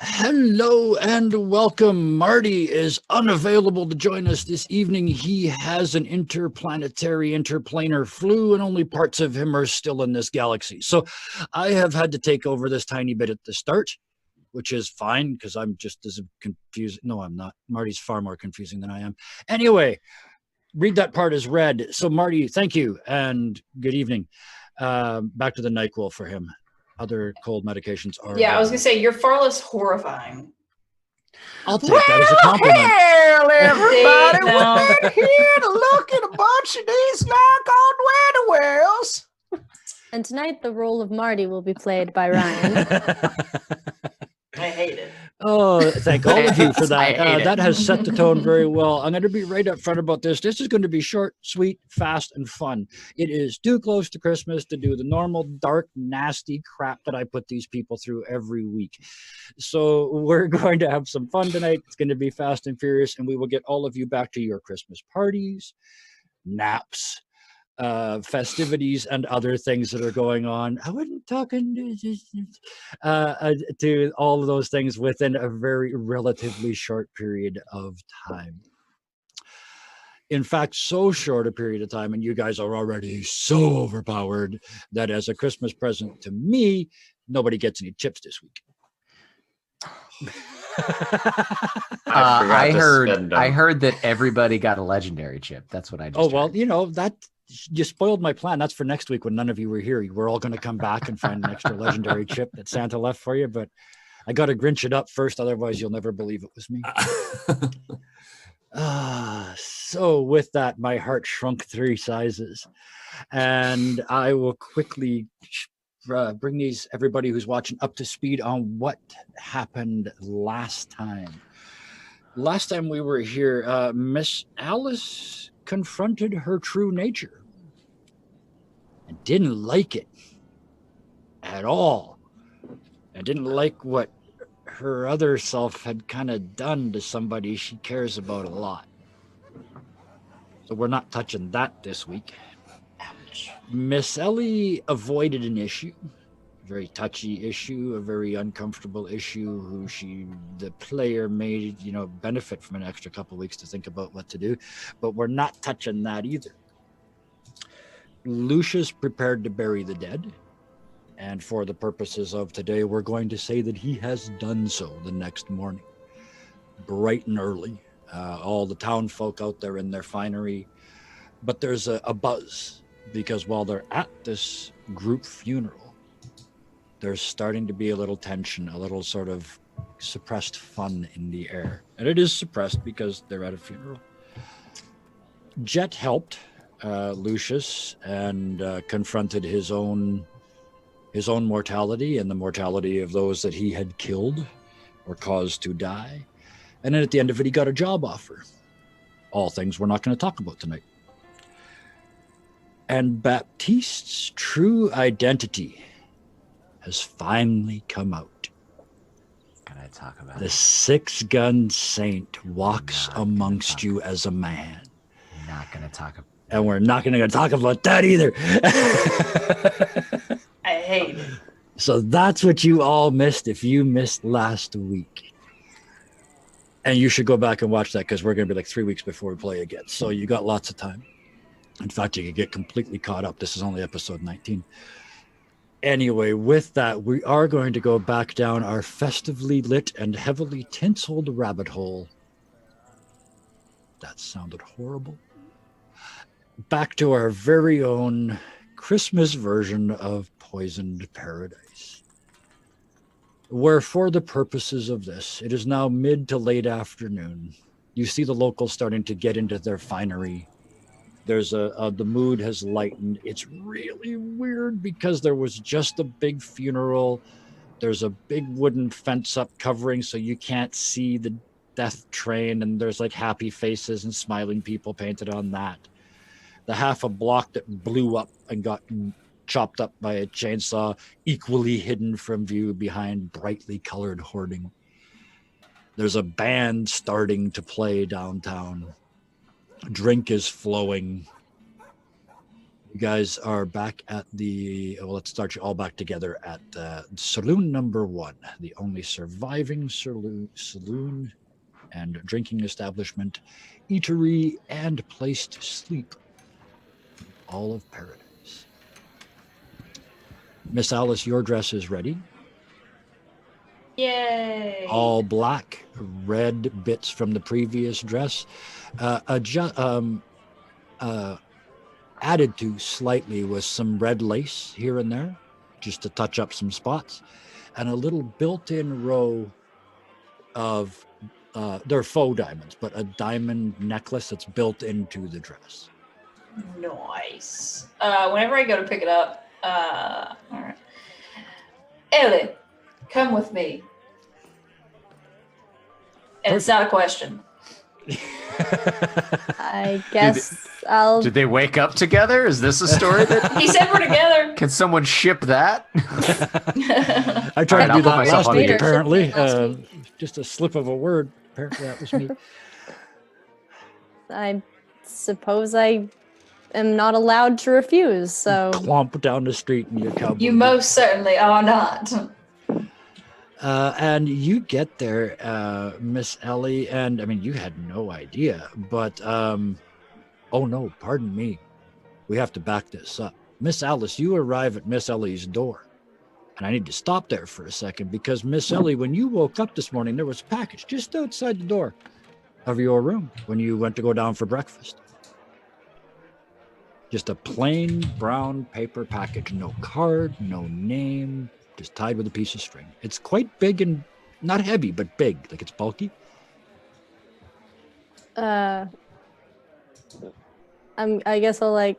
Hello and welcome. Marty is unavailable to join us this evening. He has an interplanetary interplanar flu, and only parts of him are still in this galaxy. So I have had to take over this tiny bit at the start, which is fine because I'm just as confused. No, I'm not. Marty's far more confusing than I am. Anyway, read that part as read. So, Marty, thank you and good evening. Back to the NyQuil for him. Other cold medications are. Yeah, I was going to say, you're far less horrifying. I'll take that as a compliment. Hell, everybody, No. we're here to look at a bunch of these like-on weather wells. And tonight, the role of Marty will be played by Ryan. I hate it. Oh, thank all of you for that. I hate it. That has set the tone very well. I'm going to be right up front about this. This is going to be short, sweet, fast, and fun. It is too close to Christmas to do the normal, dark, nasty crap that I put these people through every week. So we're going to have some fun tonight. It's going to be fast and furious, and we will get all of you back to your Christmas parties, naps, festivities, and other things that are going on. I wasn't talking to all of those things within a very relatively short period of time. In fact, so short a period of time, and you guys are already so overpowered that as a Christmas present to me, nobody gets any chips this week. I heard that everybody got a legendary chip. That's what I just Oh, well, heard. you know, that you spoiled my plan. That's for next week when none of you were here. We're all going to come back and find an extra legendary chip that Santa left for you, but I got to Grinch it up first. Otherwise, you'll never believe it was me. So with that, my heart shrunk 3 sizes, and I will quickly bring everybody who's watching up to speed on what happened last time. Last time we were here, Miss Alice confronted her true nature and didn't like it at all. And didn't like what her other self had kind of done to somebody she cares about a lot. So we're not touching that this week. Ouch. Miss Ellie avoided an issue, a very touchy issue, a very uncomfortable issue, who the player may, benefit from an extra couple weeks to think about what to do, but we're not touching that either. Lucius prepared to bury the dead, and for the purposes of today, we're going to say that he has done so the next morning, bright and early. All the town folk out there in their finery, but there's a buzz, because while they're at this group funeral, there's starting to be a little tension, a little sort of suppressed fun in the air. And it is suppressed because they're at a funeral. Jet helped Lucius and confronted his own mortality and the mortality of those that he had killed or caused to die. And then at the end of it, he got a job offer. All things we're not going to talk about tonight. And Baptiste's true identity has finally come out. Can I talk about The it? 6-gun saint walks amongst you as a man. Not going to talk about it. And we're not going to talk about that either. I hate it. So that's what you all missed if you missed last week. And you should go back and watch that, because we're going to be like 3 weeks before we play again. So you got lots of time. In fact, you could get completely caught up. This is only episode 19. Anyway, with that, we are going to go back down our festively lit and heavily tinseled rabbit hole. That sounded horrible. Back to our very own Christmas version of Poisoned Paradise, where for the purposes of this, it is now mid to late afternoon. You see the locals starting to get into their finery. There's the mood has lightened. It's really weird because there was just a big funeral. There's a big wooden fence up covering so you can't see the death train, and there's like happy faces and smiling people painted on that. The half a block that blew up and got chopped up by a chainsaw, equally hidden from view behind brightly colored hoarding. There's a band starting to play downtown. Drink is flowing. You guys are back at let's start you all back together at Saloon number 1, the only surviving saloon and drinking establishment, eatery, and place to sleep in all of paradise. Miss Alice, your dress is ready. Yay. All black, red bits from the previous dress. Added to slightly with some red lace here and there, just to touch up some spots, and a little built-in row of they're faux diamonds, but a diamond necklace that's built into the dress. Nice. Whenever I go to pick it up, all right. Ellie, come with me. And it's not a question. I guess I'll. Did they wake up together? Is this a story that He said we're together. can someone ship that? I tried to I'll do put that myself last on week, mute. apparently. Last week. Just a slip of a word. Apparently, that was me. I suppose I am not allowed to refuse. So Clomp down the street in your cowboy. You most certainly are not. And you get there, Miss Ellie, and I mean, you had no idea, but oh no, pardon me. We have to back this up. Miss Alice, you arrive at Miss Ellie's door. And I need to stop there for a second because Miss Ellie, when you woke up this morning, there was a package just outside the door of your room when you went to go down for breakfast. Just a plain brown paper package, no card, no name, just tied with a piece of string. It's quite big and not heavy, but big, like it's bulky. I guess I'll like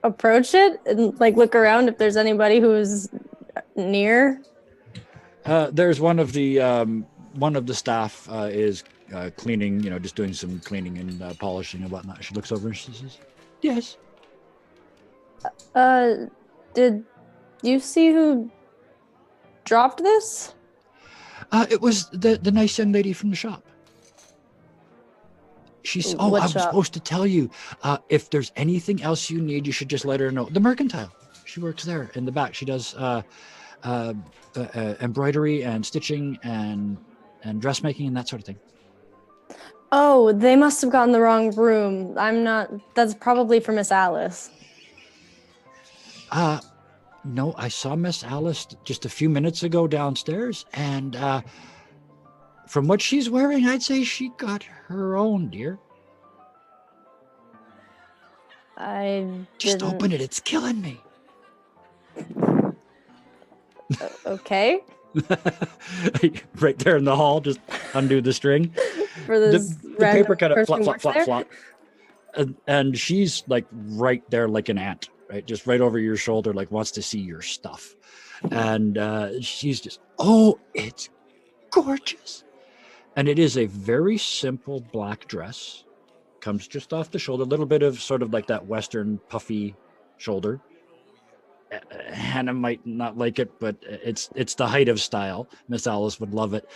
approach it and like look around if there's anybody who's near. There's one of the staff is cleaning, just doing some cleaning and polishing and whatnot. She looks over and she says, "Yes." Did you see who dropped this? It was the nice young lady from the shop. She's. Oh, What I was shop? supposed to tell you. If there's anything else you need, you should just let her know. The Mercantile. She works there in the back. She does embroidery and stitching and dressmaking and that sort of thing. Oh, they must have gotten the wrong room. I'm not. That's probably for Miss Alice. No, I saw Miss Alice just a few minutes ago downstairs, and from what she's wearing, I'd say she got her own, dear. I Just didn't. open it. It's killing me. Okay. Right there in the hall, just undo the string. For this The random paper kind of person flop, who flop, works flop, there? flop. And she's like right there like an ant, right? Just right over your shoulder, like wants to see your stuff. And she's just, oh, it's gorgeous. And it is a very simple black dress. Comes just off the shoulder, a little bit of sort of like that Western puffy shoulder. Hannah might not like it, but it's the height of style. Miss Alice would love it.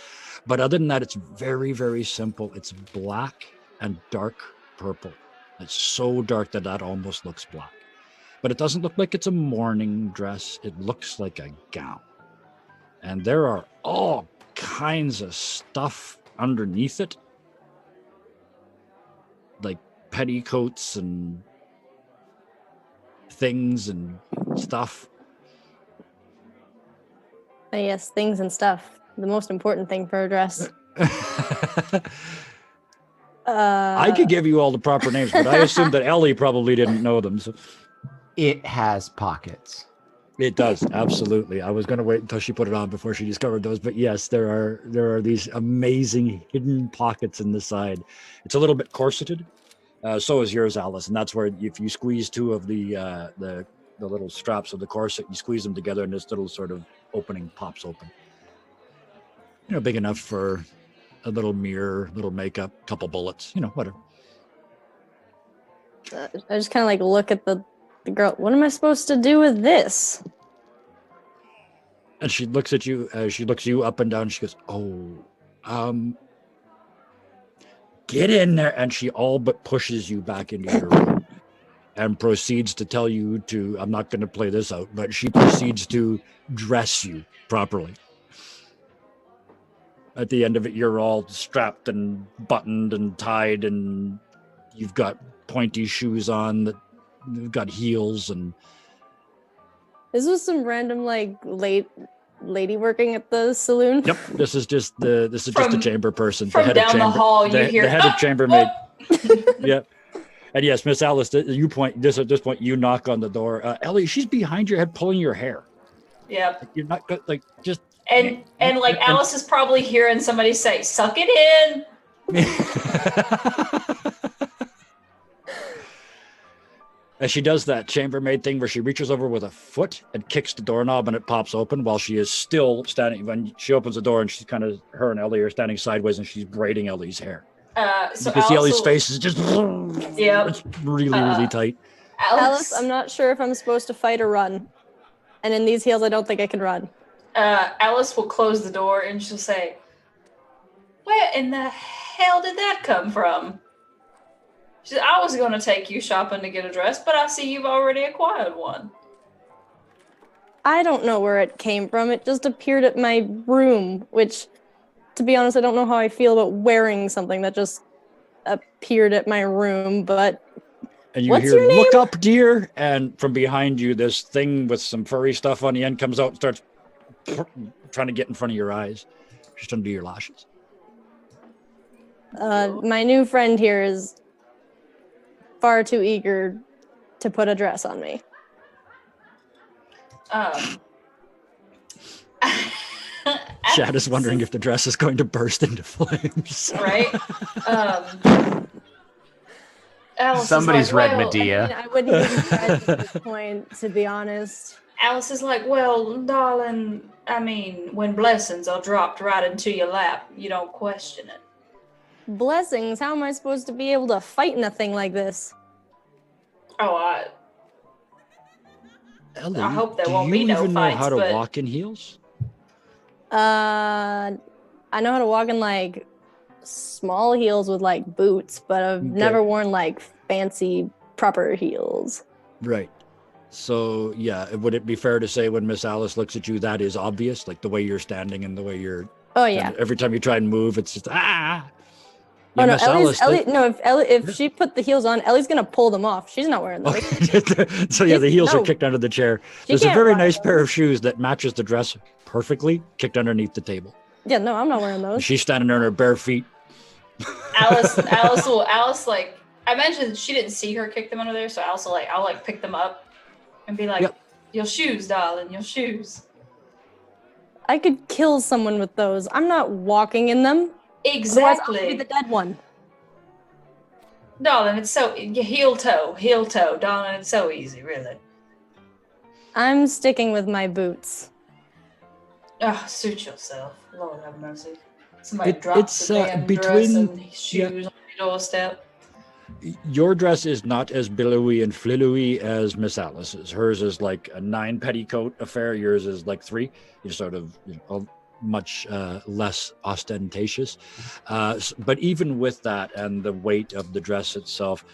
But other than that, it's very, very simple. It's black and dark purple. It's so dark that almost looks black. But it doesn't look like it's a morning dress. It looks like a gown. And there are all kinds of stuff underneath it. Like petticoats and things and stuff. Yes, things and stuff. The most important thing for a dress. I could give you all the proper names, but I assume that Ellie probably didn't know them. So It has pockets. it does, absolutely. I was going to wait until she put it on before she discovered those, but yes, there are these amazing hidden pockets in the side. It's a little bit corseted. So is yours, Alice, and that's where if you squeeze two of the little straps of the corset, you squeeze them together, and this little sort of opening pops open. Big enough for a little mirror, little makeup, couple bullets, whatever. I just kind of like look at the girl. What am I supposed to do with this? And she looks at you. She looks you up and down. She goes, "Oh, get in there!" And she all but pushes you back into your room. and proceeds to tell you to, I'm not going to play this out, but she proceeds to dress you properly. At the end of it, you're all strapped and buttoned and tied, and you've got pointy shoes on that you've got heels. And This was some random like lady working at the saloon. yep, this is just the chamber person, From down the hall. You hear the head of chambermaid. "Oh!" Yep. And yes, Miss Alice, you point this at this point. You knock on the door. Ellie, she's behind your head, pulling your hair. Yep. You're not good, like just. And like Alice is probably hearing somebody say, "Suck it in." As she does that chambermaid thing where she reaches over with a foot and kicks the doorknob and it pops open while she is still standing. When she opens the door and she's kind of, her and Ellie are standing sideways and she's braiding Ellie's hair. So you can see Ellie's face is just it's really tight. Alice, I'm not sure if I'm supposed to fight or run. And in these heels, I don't think I can run. Alice will close the door and she'll say, "Where in the hell did that come from?" She said, "I was going to take you shopping to get a dress, but I see you've already acquired one." I don't know where it came from. It just appeared at my room, which, to be honest, I don't know how I feel about wearing something that just appeared at my room, but And you what's hear, your name? "Look up, dear." And from behind you, this thing with some furry stuff on the end comes out and starts trying to get in front of your eyes. Just under your lashes. My new friend here is far too eager to put a dress on me. Shad is wondering if the dress is going to burst into flames. Right? Alice Somebody's is like, read well, Medea. I wouldn't even try at this point, to be honest. Alice is like, "Well, darling, I mean, when blessings are dropped right into your lap, you don't question it." Blessings, how am I supposed to be able to fight in a thing like this? Oh, Ellie, I hope there do won't you be no even know fights, how to but- walk in heels? I know how to walk in like small heels with like boots, but I've never worn like fancy proper heels. Right. So, yeah, would it be fair to say when Miss Alice looks at you, that is obvious? Like the way you're standing and the way you're... Oh yeah. and every time you try and move, it's just, ah! Oh Yeah, no, Miss Ellie's, Alice, if she put the heels on, Ellie's gonna pull them off. She's not wearing those. so yeah, the heels are No. kicked under the chair. She There's a can't very run in nice pair those. of shoes that matches the dress perfectly, kicked underneath the table. Yeah, no, I'm not wearing those. She's standing there on her bare feet. Alice, like, I mentioned she didn't see her kick them under there, so Alice will, like, I'll, like, pick them up and be like, Yep. "Your shoes, darling, your shoes." I could kill someone with those. I'm not walking in them. Otherwise, I'll be Exactly. the dead one. Darling, it's so, heel toe, darling, it's so easy, really. I'm sticking with my boots. Oh, suit yourself. Lord have mercy. Somebody It's, drops the damn dress between- and shoes on your doorstep. Your dress is not as billowy and frilly as Miss Alice's. Hers is like a 9 petticoat affair. Yours is like 3. You're sort of much less ostentatious. But even with that and the weight of the dress itself,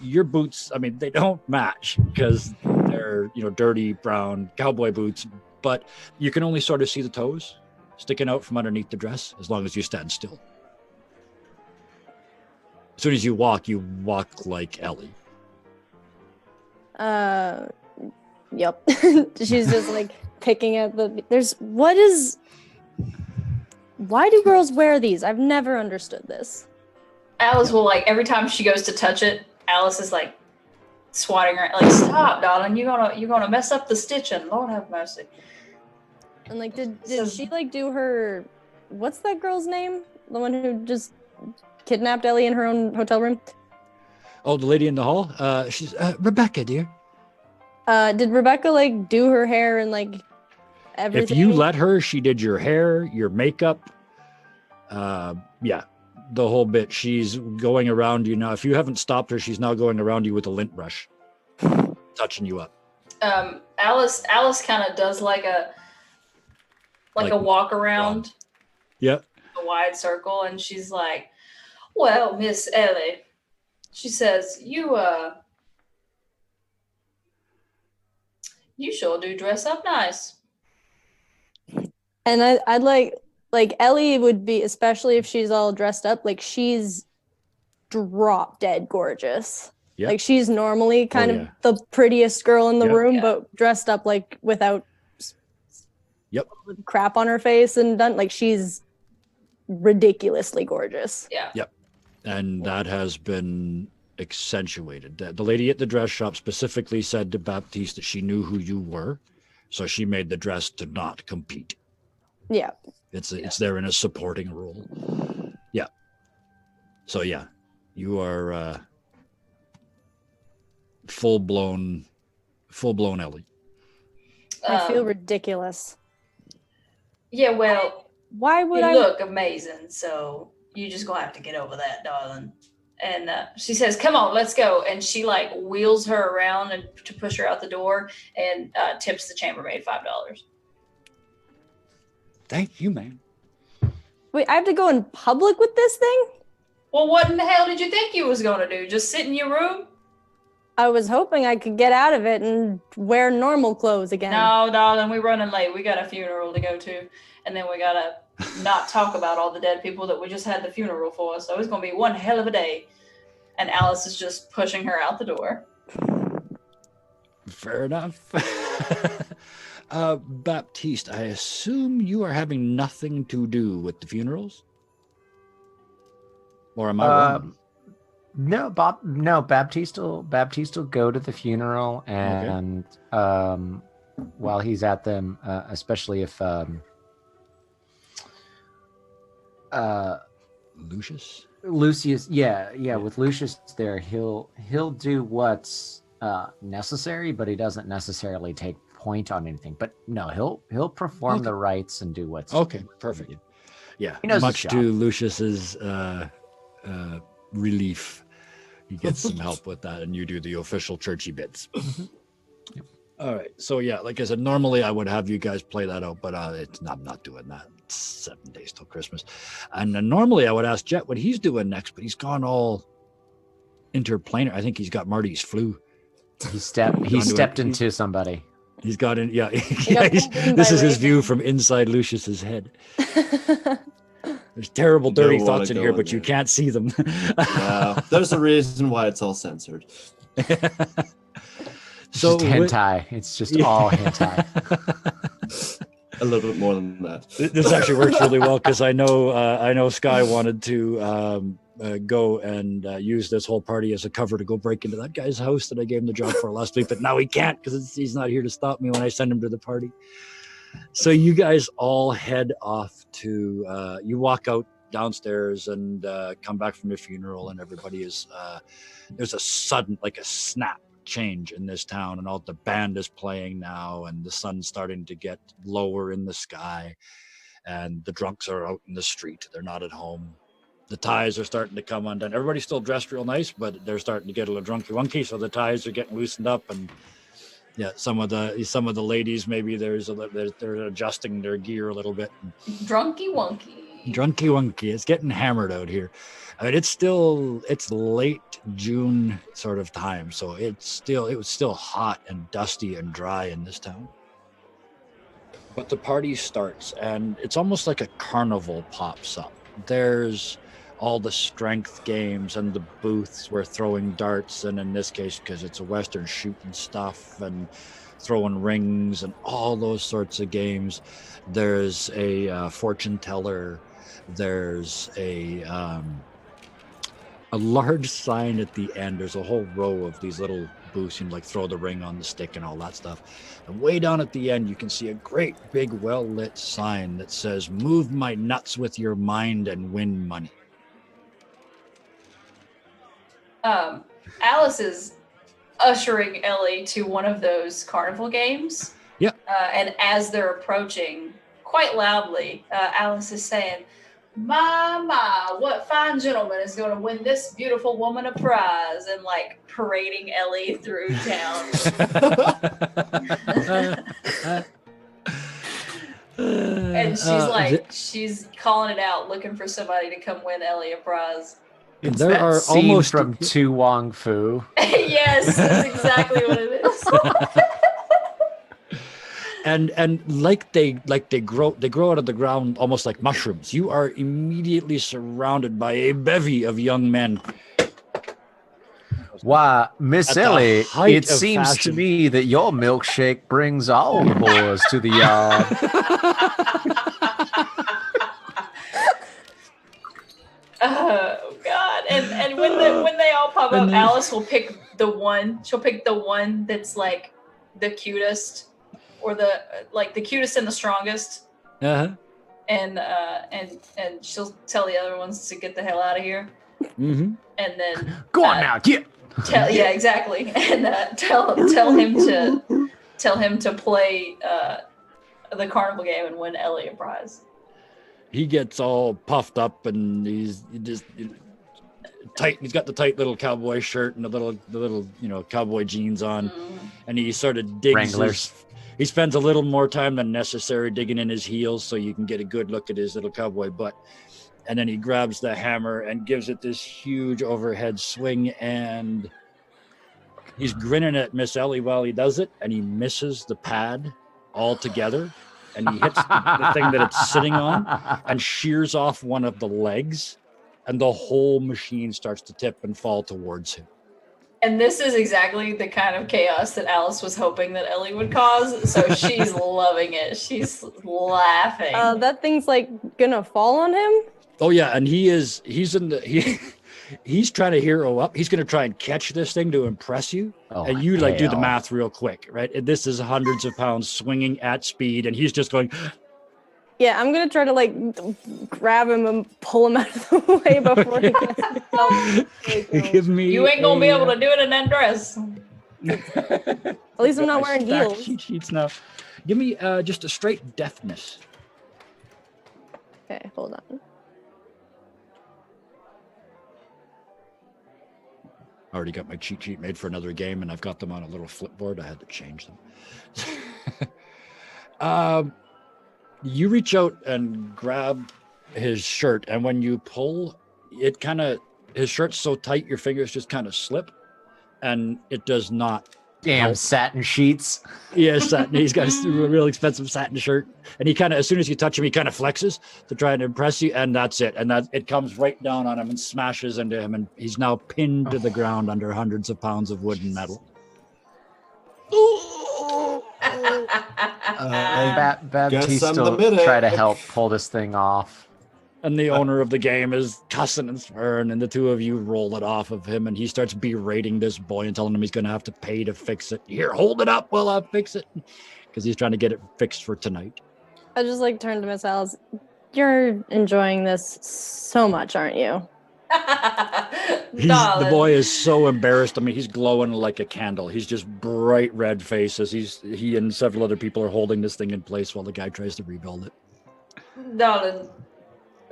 your boots, I mean, they don't match because they're, dirty brown cowboy boots, but you can only sort of see the toes sticking out from underneath the dress as long as you stand still. As soon as you walk like Ellie. Yep. She's just like picking at why do girls wear these? I've never understood this. Alice will, like, every time she goes to touch it, Alice is like swatting her, like, "Stop, darling, you're gonna mess up the stitching. Lord have mercy." And like, did So- she like do her? What's that girl's name? The one who just kidnapped Ellie in her own hotel room. Oh, the lady in the hall? She's Rebecca, dear. Did Rebecca like do her hair and like everything? If you let her, she did your hair, your makeup. Yeah, the whole bit. She's going around you now. If you haven't stopped her, she's now going around you with a lint brush, touching you up. Alice kind of does like a walk around Yeah. a wide circle, and she's like, "Well, Miss Ellie," she says, "you You sure do dress up nice. And I'd like Ellie would be, especially if she's all dressed up, like she's drop dead gorgeous. Yep. Like she's normally kind yeah. of the prettiest girl in the Yep. room, Yeah. but dressed up like without Yep. crap on her face and done like she's ridiculously gorgeous. Yeah. Yep. And that has been accentuated. The lady at the dress shop specifically said to Baptiste that she knew who you were, so she made the dress to not compete. Yeah. It's there in a supporting role. Yeah. So yeah, you are full blown Ellie. I feel ridiculous. Yeah, well, Why would you I look amazing, so you just gonna have to get over that, darling. And she says, "Come on, let's go." And she like wheels her around and to push her out the door, and tips the chambermaid $5. Thank you, man. Wait, I have to go in public with this thing? Well, what in the hell did you think you was gonna do? Just sit in your room? I was hoping I could get out of it and wear normal clothes again. No, darling, we're running late. We got a funeral to go to, and then we gotta not talk about all the dead people that we just had the funeral for. So it's gonna be one hell of a day. And Alice is just pushing her out the door. Fair enough. Baptiste, I assume you are having nothing to do with the funerals? Or am I wrong? No, Baptiste will go to the funeral, and while he's at them, especially if Lucius, with Lucius there, he'll do what's necessary, but he doesn't necessarily take point on anything. But no, he'll perform the rites and do what's perfect. needed. Yeah, He knows much his to job. Lucius's relief, he gets some help with that, and you do the official churchy bits. All right, so yeah, like I said, normally I would have you guys play that out, but I'm not doing that. It's 7 days till Christmas, and normally I would ask Jet what he's doing next, but he's gone all interplanar. I think he's got Marty's flu. He stepped into somebody. He's got in, yeah. got This pulled in is by his view Raven. from inside Lucius's head. There's terrible, dirty Don't wanna thoughts in go here, in but you there. can't see them. Yeah, there's a reason why it's all censored. It's just hentai. It's just all hentai. A little bit more than that. This actually works really well because I know Sky wanted to go and use this whole party as a cover to go break into that guy's house that I gave him the job for last week, but now he can't because he's not here to stop me when I send him to the party. So you guys all head off to you walk out downstairs and come back from the funeral, and everybody is there's a sudden, like a snap change in this town, and all the band is playing now, and the sun's starting to get lower in the sky, and the drunks are out in the street. They're not at home. The ties are starting to come undone. Everybody's still dressed real nice, but they're starting to get a little drunky wonky, so the ties are getting loosened up, and yeah, some of the ladies, maybe they're adjusting their gear a little bit. Drunky wonky. Drunky wonky. It's getting hammered out here. I mean, it's late June sort of time, so it was still hot and dusty and dry in this town. But the party starts, and it's almost like a carnival pops up. There's all the strength games and the booths where throwing darts, and in this case, because it's a Western, shooting stuff and throwing rings and all those sorts of games. There's a fortune teller. There's a large sign at the end. There's a whole row of these little booths, like throw the ring on the stick and all that stuff. And way down at the end, you can see a great big well-lit sign that says, "Move my nuts with your mind and win money." Alice is ushering Ellie to one of those carnival games. Yep. And as they're approaching, quite loudly, Alice is saying, "My, what fine gentleman is going to win this beautiful woman a prize?" And like parading Ellie through town. And she's calling it out, looking for somebody to come win Ellie a prize. It's there that are scene almost from Tu Wong Fu. Yes, that's exactly what it is. and like they grow out of the ground almost like mushrooms. You are immediately surrounded by a bevy of young men. Why, Miss At the Ellie, height it of seems to fashion. me that your milkshake brings all the boys to the yard. Oh God! And when they all pop And up, then- Alice will pick the one. She'll pick the one that's like the cutest, or the cutest and the strongest, Uh-huh. and she'll tell the other ones to get the hell out of here. Mm-hmm. And then Go on now, get. yeah, exactly. And tell him to play the carnival game and win Ellie a prize. He gets all puffed up and he's just tight. He's got the tight little cowboy shirt and the little cowboy jeans on, and he sort of digs Wranglers. he spends a little more time than necessary digging in his heels so you can get a good look at his little cowboy butt. And then he grabs the hammer and gives it this huge overhead swing, and he's grinning at Miss Ellie while he does it, and he misses the pad altogether, and he hits the thing that it's sitting on and shears off one of the legs, and the whole machine starts to tip and fall towards him. And this is exactly the kind of chaos that Alice was hoping that Ellie would cause. So she's loving it. She's laughing. That thing's like gonna fall on him. Oh yeah, and he's trying to hero up. He's going to try and catch this thing to impress you. Oh, And you do the hell. math real quick, right? And this is hundreds of pounds swinging at speed, and he's just going, Yeah, I'm gonna try to grab him and pull him out of the way before he gets. give me. You ain't gonna be able to do it in that dress. At least I'm not wearing heels. Cheat sheets now. Give me just a straight deafness. Okay, hold on. I already got my cheat sheet made for another game, and I've got them on a little flipboard. I had to change them. You reach out and grab his shirt, and when you pull, it his shirt's so tight, your fingers just kind of slip, and it does not. Damn help. satin sheets. Yeah, satin. He's got a real expensive satin shirt, and he as soon as you touch him, he kind of flexes to try and impress you, and that's it. And it comes right down on him and smashes into him, and he's now pinned to the ground under hundreds of pounds of wood and metal. Baptiste I'm the will minute. try to help pull this thing off. And the owner of the game is cussing and swearing, and the two of you roll it off of him, and he starts berating this boy and telling him he's going to have to pay to fix it. Here, hold it up while I fix it, because he's trying to get it fixed for tonight. I just turn to Miss Alice. You're enjoying this so much, aren't you? The boy is so embarrassed. I mean, he's glowing like a candle. He's just bright red faces. He and several other people are holding this thing in place while the guy tries to rebuild it. Darling,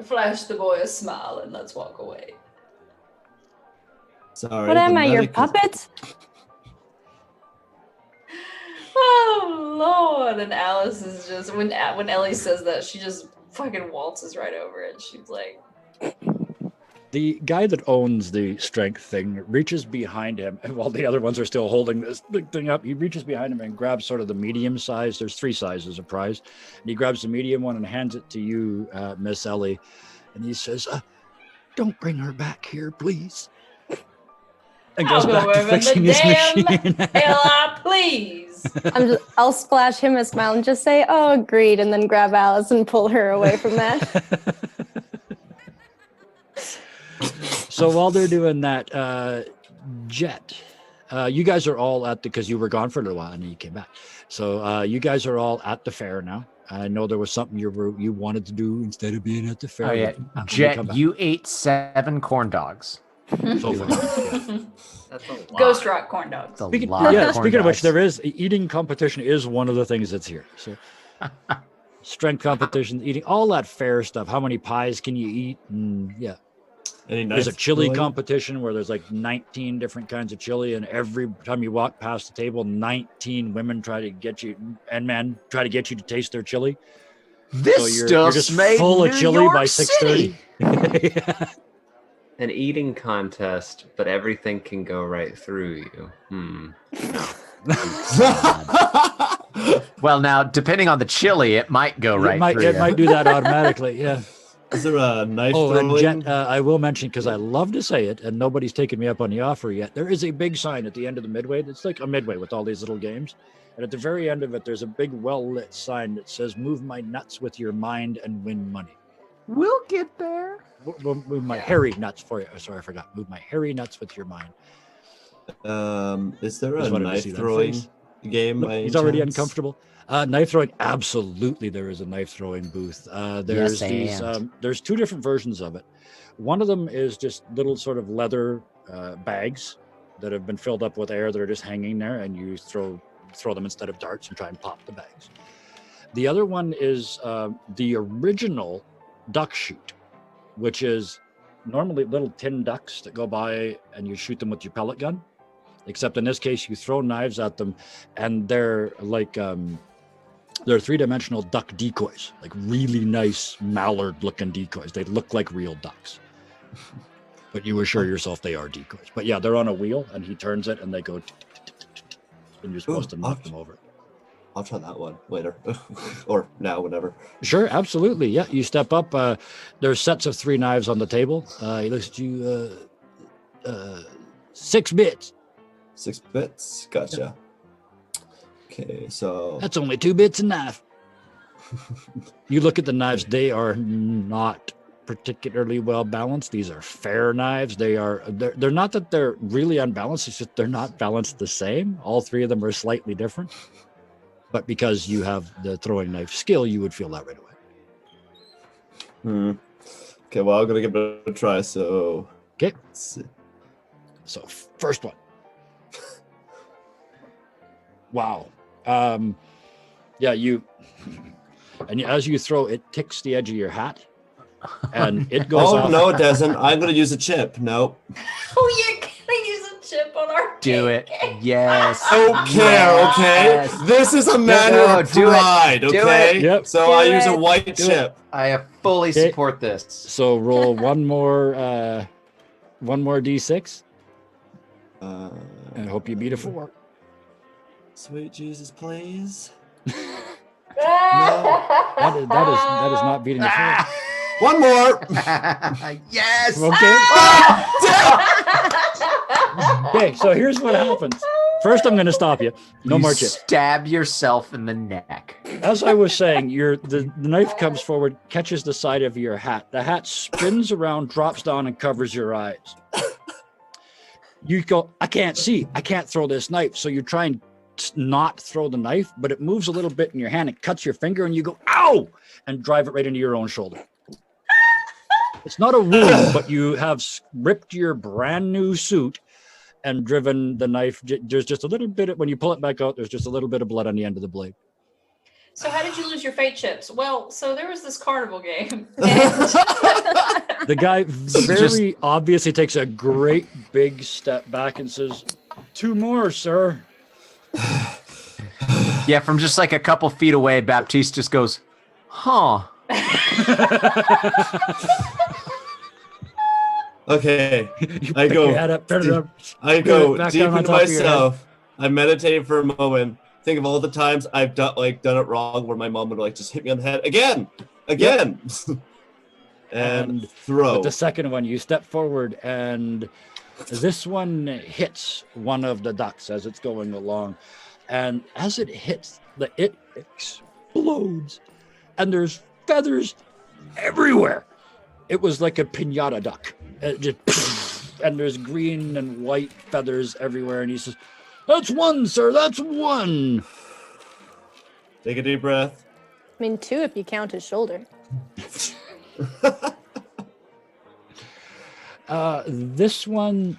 flash the boy a smile and let's walk away. Sorry. What am the I, your medic is- puppet? Oh Lord! And Alice is just when Ellie says that, she just fucking waltzes right over it. She's like, The guy that owns the strength thing reaches behind him, and while the other ones are still holding this big thing up, he reaches behind him and grabs sort of the medium size. There's 3 sizes of prize. And he grabs the medium one and hands it to you, Miss Ellie. And he says, don't bring her back here, please. And goes I'll back go to over fixing the his damn machine. hell I please. I'll splash him a smile and just say, "Oh, agreed," and then grab Alice and pull her away from that. So while they're doing that, Jet, you guys are all because you were gone for a little while and then you came back. So you guys are all at the fair now. I know there was something you wanted to do instead of being at the fair. Oh yeah, When you come Jet, back. you ate 7 corn dogs. So far. Yeah. That's a lot. Ghost rock corn dogs. That's a Speaking, lot yeah, of corn speaking of which, dogs. there is eating competition is one of the things that's here. So strength competition, eating all that fair stuff. How many pies can you eat? And yeah. Any There's a knife chili throwing? competition where there's 19 different kinds of chili, and every time you walk past the table, 19 women try to get you and men try to get you to taste their chili. This So you're stuff's just made full in of New chili York by City. 6:30. An eating contest, but everything can go right through you. Well, now depending on the chili, it might go right through. It you. might do that automatically. Yeah. Is there a knife Oh, and throwing? Jet, I will mention because I love to say it, and nobody's taken me up on the offer yet. There is a big sign at the end of the midway. It's like a midway with all these little games, and at the very end of it, there's a big, well-lit sign that says "Move my nuts with your mind and win money." We'll get there. Move my hairy nuts for you. Oh, sorry, I forgot. Move my hairy nuts with your mind. Is there Just a wanted to knife see that throwing face. game? Look, by he's any already chance? uncomfortable. Knife throwing, absolutely. There is a knife throwing booth. There's Yes, these. and. There's two different versions of it. One of them is just little sort of leather bags that have been filled up with air that are just hanging there, and you throw them instead of darts and try and pop the bags. The other one is the original duck shoot, which is normally little tin ducks that go by and you shoot them with your pellet gun. Except in this case, you throw knives at them, and they're like they're three-dimensional duck decoys, like really nice mallard-looking decoys. They look like real ducks, but you assure yourself they are decoys. But yeah, they're on a wheel, and he turns it, and they go, and you're supposed to knock them over. I'll try that one later, or now, whatever. Sure, absolutely. Yeah, you step up. There's sets of 3 knives on the table. He looks at you. 6 bits. 6 bits. Gotcha. Okay, so That's only 2 bits a knife. You look at the knives; they are not particularly well balanced. These are fair knives. They're not that they're really unbalanced. It's just they're not balanced the same. All 3 of them are slightly different. But because you have the throwing knife skill, you would feel that right away. Okay, well, I'm gonna give it a try. So Okay. let's see. So first one. Wow. Yeah, as you throw, it ticks the edge of your hat, and it goes Oh off. no, it doesn't. I'm gonna use a chip. Nope. Oh, you're gonna use a chip on our Do it. cake. Yes. I don't care, okay? Yes. This is a matter No, of do it. pride, Do okay? it. Yep. So Do I use a it. white Do it. chip. I fully Okay. support this. So roll one more d6. I hope you beat a 4. Sweet Jesus, please. That is not beating a 4. One more. Yes. Okay. Okay, so here's what happens. First, I'm going to stop you. No You more chips. Stab yourself in the neck. As I was saying, the knife comes forward, catches the side of your hat. The hat spins around, drops down, and covers your eyes. You go, I can't see. I can't throw this knife. So you try and not throw the knife, but it moves a little bit in your hand. It cuts your finger, and you go, ow, and drive it right into your own shoulder. It's not a wound, but you have ripped your brand new suit and driven the knife. There's just a little bit, when you pull it back out, there's just a little bit of blood on the end of the blade. So how did you lose your fate chips? Well, so there was this carnival game. And The guy very obviously takes a great big step back and says, 2 more, sir. Yeah, from just like a couple feet away, Baptiste just goes, huh. Okay, You I pick go your head up, turn it up. I Put go it back deep down on into top of your head. myself. I meditate for a moment. Think of all the times I've done it wrong, where my mom would just hit me on the head again, and throw. With the second one, you step forward, and this one hits one of the ducks as it's going along. And as it hits, it explodes, and there's feathers everywhere. It was like a piñata duck. It just, and there's green and white feathers everywhere. And he says, "That's one, sir. That's one." Take a deep breath. I mean, 2 if you count his shoulder. This one,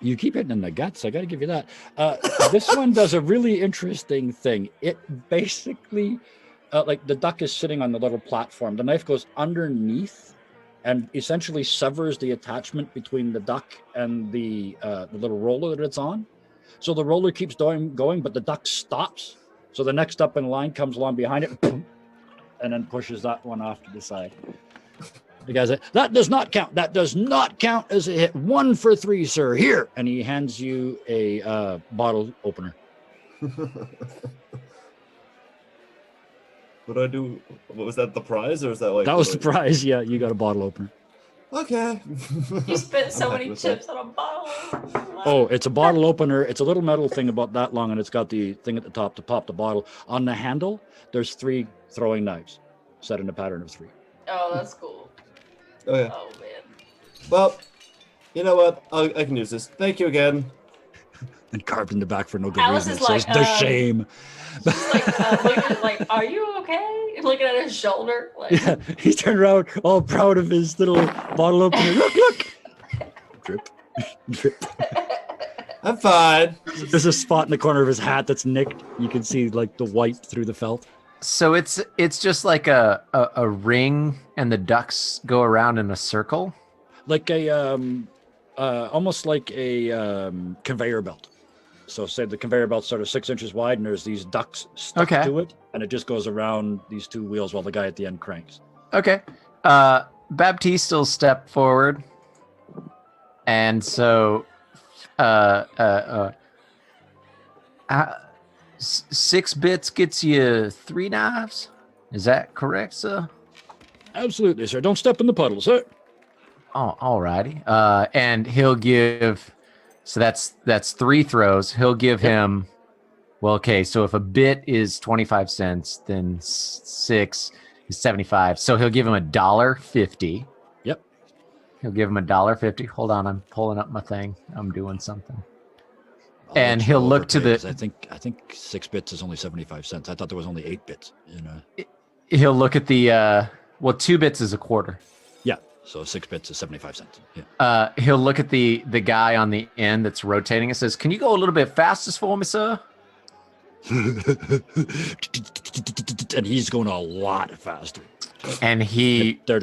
you keep hitting in the guts. I got to give you that. This one does a really interesting thing. It basically, like the duck is sitting on the little platform. The knife goes underneath and essentially severs the attachment between the duck and the little roller that it's on. So the roller keeps going, but the duck stops. So the next up in line comes along behind it, and then pushes that one off to the side. The guy said, "That does not count. That does not count as a hit. 1 for 3, sir. Here." And he hands you a bottle opener. What do I do? What was that? The prize, or is that like? That was the prize. Yeah, you got a bottle opener. Okay. You spent so I'm happy many with chips on a bottle. Oh, it's a bottle opener. It's a little metal thing about that long, and it's got the thing at the top to pop the bottle. On the handle, there's 3 throwing knives set in a pattern of 3. Oh, that's cool. Oh yeah. Oh man. Well, you know what? I can use this. Thank you again. And carved in the back for no good Alice reason. is It says, like, the shame. Just like looking like, are you okay? Looking at his shoulder, like. Yeah, he's turned around all proud of his little bottle opener. Look. Drip. Drip. I'm fine. There's a spot in the corner of his hat that's nicked. You can see like the white through the felt. So it's just like a ring, and the ducks go around in a circle. Like a almost like a conveyor belt. So say the conveyor belt's sort of 6 inches wide, and there's these ducks stuck Okay. to it, and it just goes around these 2 wheels while the guy at the end cranks. Okay. Baptiste will step forward, and so 6 bits gets you 3 knives. Is that correct, sir? Absolutely, sir. Don't step in the puddle, sir. Oh, alrighty. And he'll give. So that's 3 throws. He'll give him. Well, okay. So if a bit is 25 cents, then 6 is 75. So he'll give him $1.50. Yep. He'll give him $1.50. Hold on, I'm pulling up my thing. I'm doing something. I'll And let you he'll look to overpay, the- 'cause I think 6 bits is only 75 cents. I thought there was only 8 bits. You know. He'll look at the. Well, 2 bits is a quarter. Yeah. So 6 bits is 75 cents. Yeah. He'll look at the guy on the end that's rotating and says, "Can you go a little bit faster for me, sir?" And he's going a lot faster. And he, There.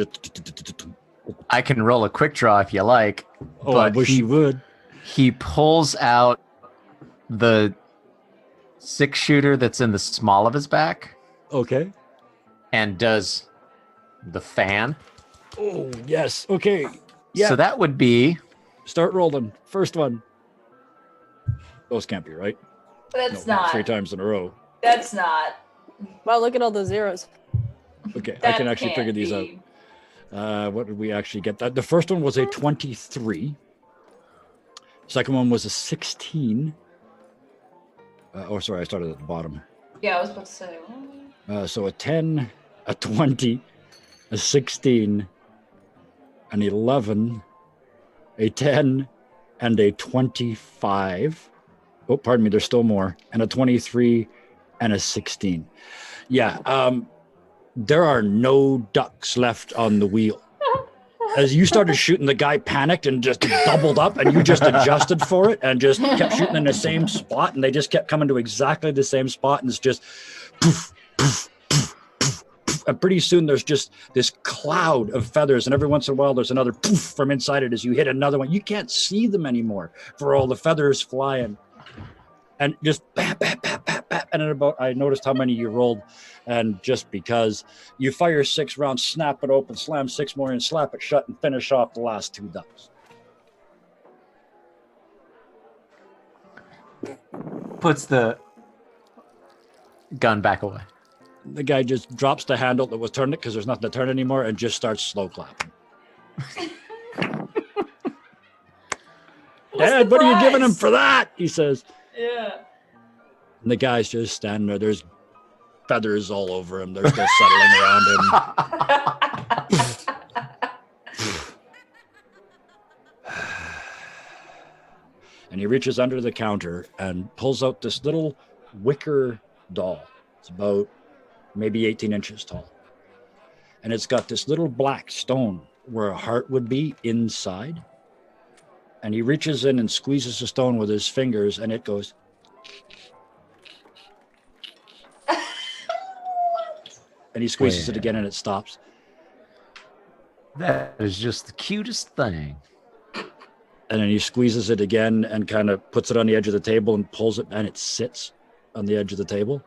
I can roll a quick draw if you like. Oh, I wish he, you would. He pulls out the 6-shooter that's in the small of his back Okay. and does the fan. Oh, yes. Okay. Yeah. So that would be Start rolling. First one. Those can't be right. That's No, not. 3 times in a row. That's not. Wow, look at all those zeros. Okay, I That can actually can't figure these be. out. What did we actually get? The first one was a 23. Second one was a 16. Sorry, I started at the bottom. Yeah, I was about to say. So a 10, a 20, a 16, an 11, a 10, and a 25. Oh, pardon me, there's still more. And a 23 and a 16. Yeah, there are no ducks left on the wheel. As you started shooting, the guy panicked and just doubled up, and you just adjusted for it and just kept shooting in the same spot, and they just kept coming to exactly the same spot, and it's just poof, poof, poof, poof, poof. And pretty soon there's just this cloud of feathers, and every once in a while there's another poof from inside it as you hit another one. You can't see them anymore for all the feathers flying. And just bap, bap, bap, bap, bap. And I noticed how many you rolled. And just because you fire 6 rounds, snap it open, slam 6 more in, slap it shut, and finish off the last 2 ducks. puts the gun back away. The guy just drops the handle that was turning it because there's nothing to turn anymore and just starts slow clapping. Dad, what are you giving him for that? He says. Yeah. And the guy's just standing there. There's feathers all over him. They're still settling around him. And he reaches under the counter and pulls out this little wicker doll. It's about maybe 18 inches tall. And it's got this little black stone where a heart would be inside. And he reaches in and squeezes the stone with his fingers, and it goes. And he squeezes it again, and it stops. That is just the cutest thing. And then he squeezes it again and kind of puts it on the edge of the table and pulls it, and it sits on the edge of the table.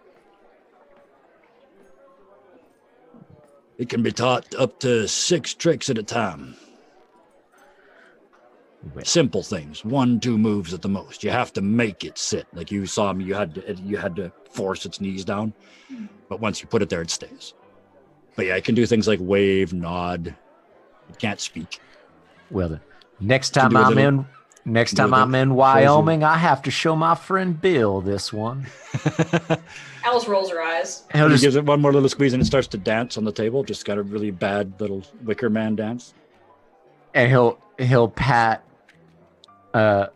It can be taught up to 6 tricks at a time. Simple things, 1-2 moves at the most. You have to make it sit. Like you saw me, you had to force its knees down, but once you put it there, it stays. But yeah, I can do things like wave, nod. It can't speak. Well, then, next Can time do a I'm little- in next do time a I'm little- in Wyoming, I have to show my friend Bill this one. Alice rolls her eyes. He'll He just gives it one more little squeeze and it starts to dance on the table. Just got a really bad little wicker man dance. and he'll pat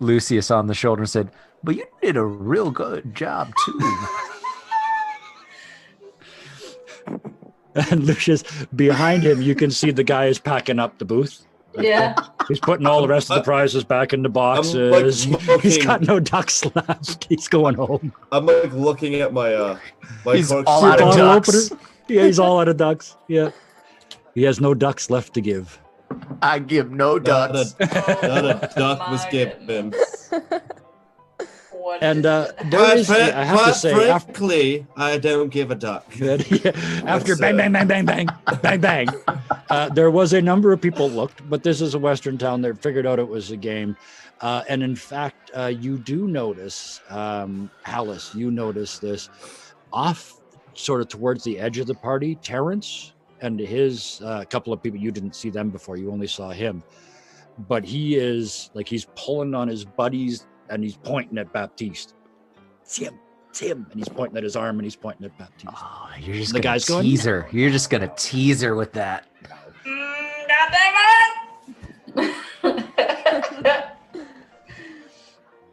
Lucius on the shoulder and said, "But you did a real good job too." And Lucius, behind him, you can see the guy is packing up the booth. Yeah. He's putting all the rest of the prizes back in the boxes. He's smoking. got no ducks left. He's going home. I'm like looking at my my He's cork all out of Bottle ducks. opener. Yeah, he's all out of ducks. Yeah. He has no ducks left to give. I give no ducks. Not a duck was My given. goodness. What And is it? there is, I have to say, after, frankly, I don't give a duck. after bang, bang, bang, bang, bang, bang, bang, there was a number of people looked, but this is a Western town. They figured out it was a game. And in fact, you do notice, Alice, you notice this off sort of towards the edge of the party, Terrence and his couple of people, you didn't see them before, you only saw him. But he is like, he's pulling on his buddies and he's pointing at Baptiste. It's him. And he's pointing at his arm and he's pointing at Baptiste. Oh, you're just The gonna guy's going, tease her. You're just gonna tease her with that. God damn it!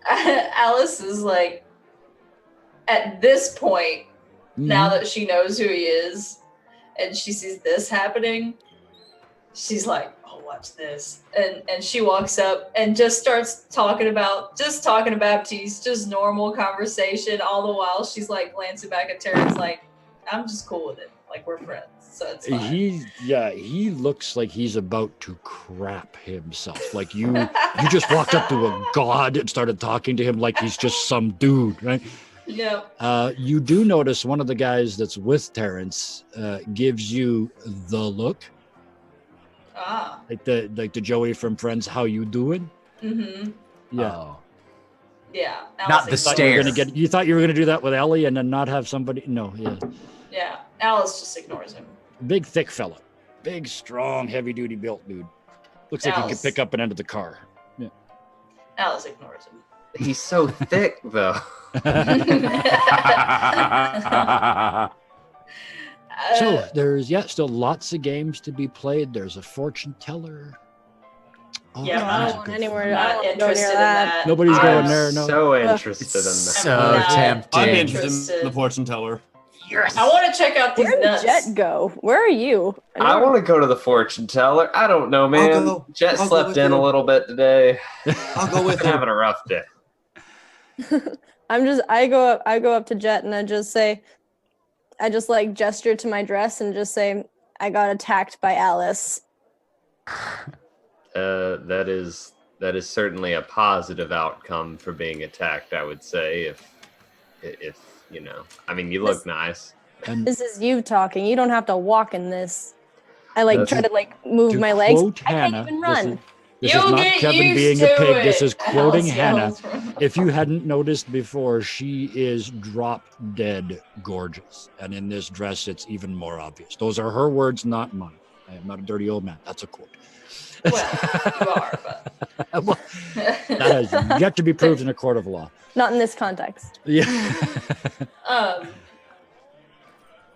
Alice is like, at this point, now that she knows who he is, and she sees this happening, she's like, "Oh, watch this!" And she walks up and just starts talking about Baptiste, just normal conversation. All the while, she's like glancing back at Terrence, like, "I'm just cool with it. Like we're friends, so it's fine." He looks like he's about to crap himself. Like you just walked up to a god and started talking to him like he's just some dude, right? Yeah. You do notice one of the guys that's with Terrence gives you the look, Ah. like the Joey from Friends. How you doing? Mm-hmm. Yeah. Oh. Yeah. Not the Alice Thought you were stairs. you thought you were gonna do that with Ellie and then not have somebody? No. Yeah. Yeah. Alice just ignores him. Big thick fella, big strong heavy duty built dude. Looks like he could Alice. pick up an end of the car. Alice ignores him. He's so thick, though. So there's still lots of games to be played. There's a fortune teller. All Yeah, kinds I of don't want good anywhere fun. to- I not don't wanna go near interested in that. that. Nobody's I'm going there. No. so interested in that. So not tempting. I'm Interested. interested in the fortune teller. I want to check out these Where did nuts. Jet go? Where are you? I want to go to the fortune teller. I don't know, man. go. Jet I'll go slept with in you. a little bit today. I'll go with Been you. having a rough day. I go up to Jet and I just like gesture to my dress and just say, "I got attacked by Alice." That is certainly a positive outcome for being attacked. I would say, if you know, I mean, you look nice. And This is you talking. You don't have to walk in this. I like That's try to like move to my legs. quote I can't Hannah, even this run. is You'll not get Kevin used being to a pig. This it, is quoting Alice Hannah. yells from- If you hadn't noticed before, she is drop dead gorgeous. And in this dress, it's even more obvious. Those are her words, not mine. I am not a dirty old man. That's a quote. Well, you are, but Well, that has yet to be proved in a court of law. Not in this context. Yeah.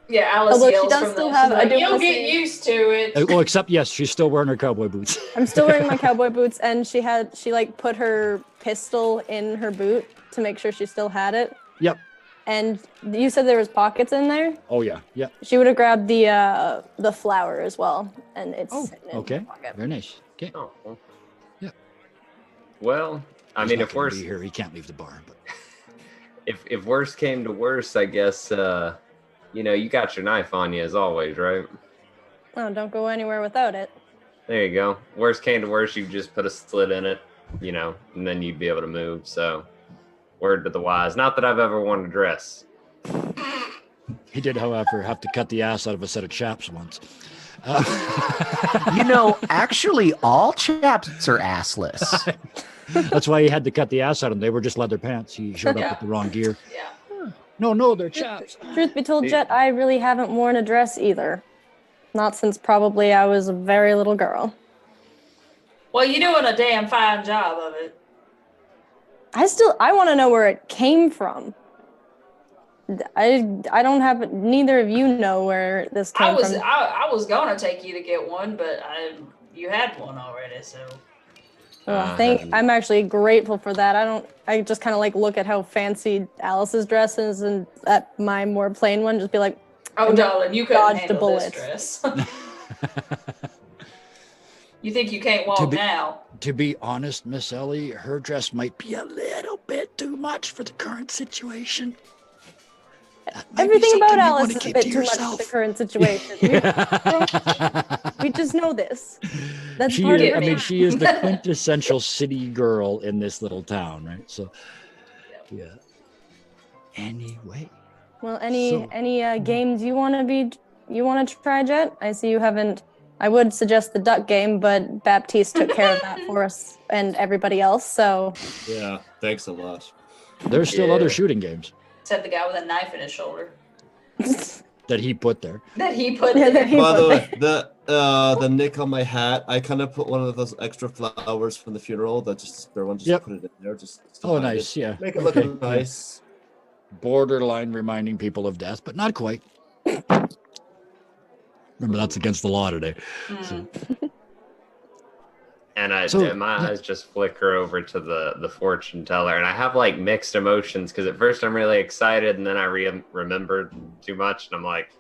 yeah, Alice Although she yells does from still the, have- she's I like, do you'll wanna get say- used to it. Well, except yes, she's still wearing her cowboy boots. I'm still wearing my cowboy boots, and she like put her pistol in her boot to make sure she still had it. Yep. And you said there was pockets in there. Oh yeah. Yeah. She would have grabbed the flower as well, and it's Oh, sitting in okay. her pocket. Very nice. Okay. Oh, well. Yeah. Well, I He's mean, not if gonna worse, be here, he can't leave the bar. But if worse came to worse, I guess you know, you got your knife on you as always, right? Oh, don't go anywhere without it. There you go. Worst came to worst, you just put a slit in it, you know, and then you'd be able to move. So, word to the wise. Not that I've ever worn a dress. he did, however, have to cut the ass out of a set of chaps once. Actually, all chaps are assless. That's why he had to cut the ass out of them. They were just leather pants. He showed up Yeah. with the wrong gear. Yeah. No, they're chaps. Truth be told, Jet, I really haven't worn a dress either. Not since probably I was a very little girl. Well, you're doing a damn fine job of it. I want to know where it came from. I don't have, neither of you know where this came from. I was gonna take you to get one, but you had one already, so. I'm actually grateful for that. I just kind of like look at how fancy Alice's dress is and at my more plain one, just be like, Oh, darling, you couldn't dodged a handle bullet. this dress. You think you can't walk now? To be honest, Miss Ellie, her dress might be a little bit too much for the current situation. Everything about Alice is a bit too much for the current situation. We just know this. That's part of it. She is the quintessential city girl in this little town, right? So, yeah. Anyway. Well, any games you want to try, Jet? I see you haven't. I would suggest the duck game, but Baptiste took care of that for us and everybody else. So. Yeah, thanks a lot. There's still other shooting games. Except the guy with a knife in his shoulder. That he put there. That he put there. By the way, the nick on my hat, I kind of put one of those extra flowers from the funeral. That just put it in there. Just Nice. Yeah. Make it look nice. Borderline reminding people of death, but not quite. Remember, that's against the law today. So. And my eyes just flicker over to the fortune teller, and I have like mixed emotions because at first I'm really excited, and then I remembered too much, and I'm like,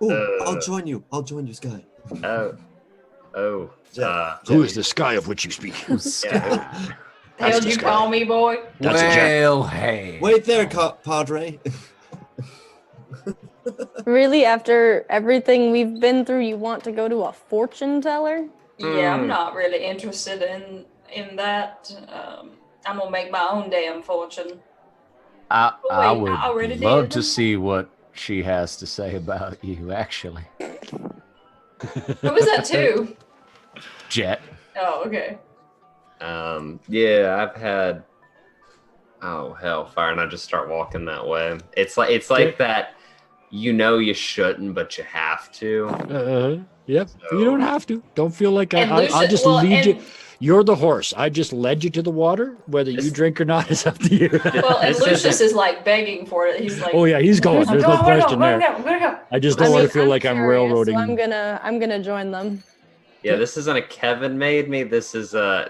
I'll join you, Sky. Who is the Sky of which you speak? Yeah. The hell you call me, boy? That's hey. Wait there, Padre. Really, after everything we've been through, you want to go to a fortune teller? Yeah, I'm not really interested in that. I'm gonna make my own damn fortune. I would love to see what she has to say about you, actually. Who was that too? Jet. Oh, okay. Yeah, I've had hellfire, and I just start walking that way. It's like that. You shouldn't, but you have to. Yep. So, you don't have to. Don't feel like I'll just lead you. You're the horse. I just led you to the water. Whether you drink or not is up to you. Well, and Lucius is like begging for it. He's like, oh yeah, he's going. There's no question there. I'm gonna go. I just don't want to feel like I'm railroading. So I'm gonna join them. Yeah, this isn't a Kevin made me. This is a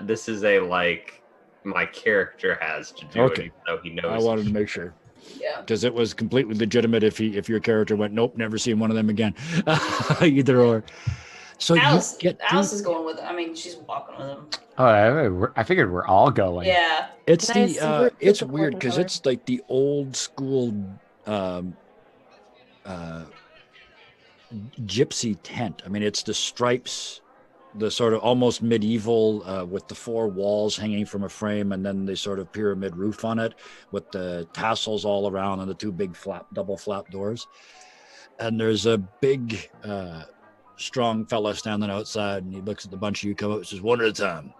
like my character has to do it, even though he knows. I wanted to make sure. Yeah. Because it was completely legitimate if your character went, nope, never seen one of them again. Either or. So Alice is going with him. I mean, she's walking with him. Oh, I figured we're all going. Yeah. It's it's weird because it's like the old school gypsy tent. I mean, it's the stripes, the sort of almost medieval with the four walls hanging from a frame, and then the sort of pyramid roof on it with the tassels all around and the two big double flap doors. And there's a big strong fella standing outside, and he looks at the bunch of you come up and says, one at a time.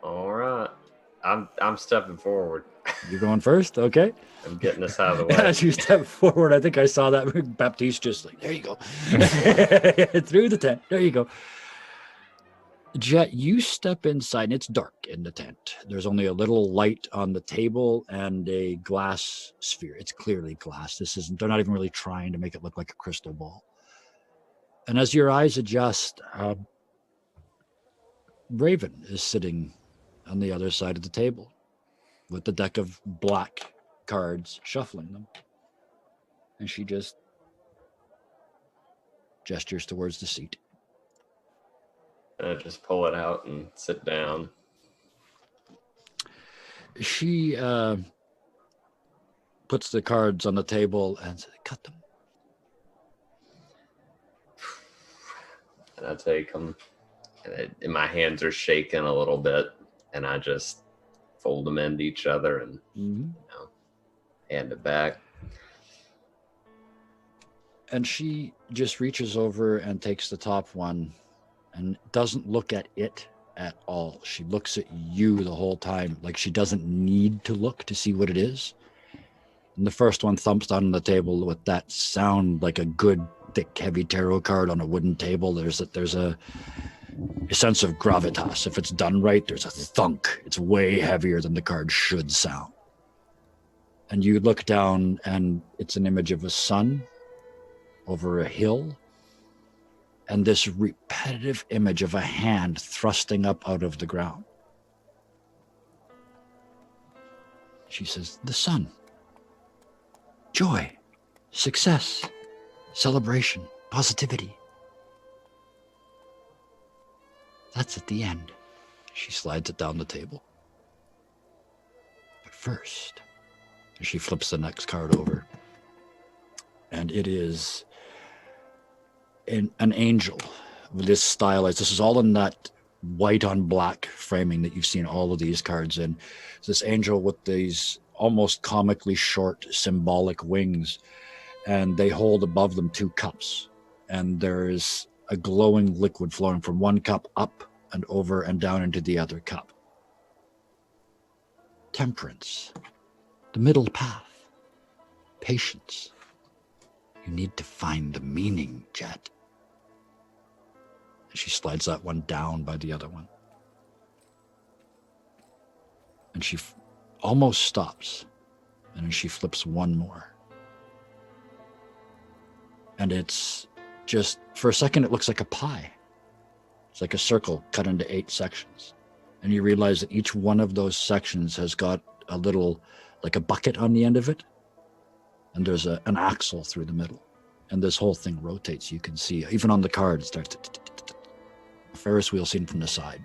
All right. I'm stepping forward. You're going first? Okay. I'm getting us out of the way. As you step forward, I think I saw that Baptiste just like, there you go. Through the tent. There you go. Jet, you step inside, and it's dark in the tent. There's only a little light on the table and a glass sphere. It's clearly glass. They're not even really trying to make it look like a crystal ball. And as your eyes adjust, Raven is sitting on the other side of the table with the deck of black cards, shuffling them. And she just gestures towards the seat. I just pull it out and sit down. She puts the cards on the table and says, cut them. And I take them, and my hands are shaking a little bit, and I just fold them into each other and hand it back. And she just reaches over and takes the top one and doesn't look at it at all. She looks at you the whole time, like she doesn't need to look to see what it is. And the first one thumps down on the table with that sound like a good, thick, heavy tarot card on a wooden table. There's a sense of gravitas. If it's done right, there's a thunk. It's way heavier than the card should sound. And you look down, and it's an image of a sun over a hill, and this repetitive image of a hand thrusting up out of the ground. She says, the sun. Joy, success, celebration, positivity. That's at the end. She slides it down the table. But first, she flips the next card over, and it is an angel with this stylized. This is all in that white on black framing that you've seen all of these cards in. It's this angel with these almost comically short symbolic wings, and they hold above them 2 cups, and there's a glowing liquid flowing from one cup up and over and down into the other cup. Temperance, the middle path, patience. You need to find the meaning, Jet. She slides that one down by the other one. And she almost stops. And then she flips one more. And it's just, for a second, it looks like a pie. It's like a circle cut into 8 sections. And you realize that each one of those sections has got a little, like a bucket on the end of it. And there's an axle through the middle. And this whole thing rotates. You can see, even on the card, it starts a Ferris wheel seen from the side.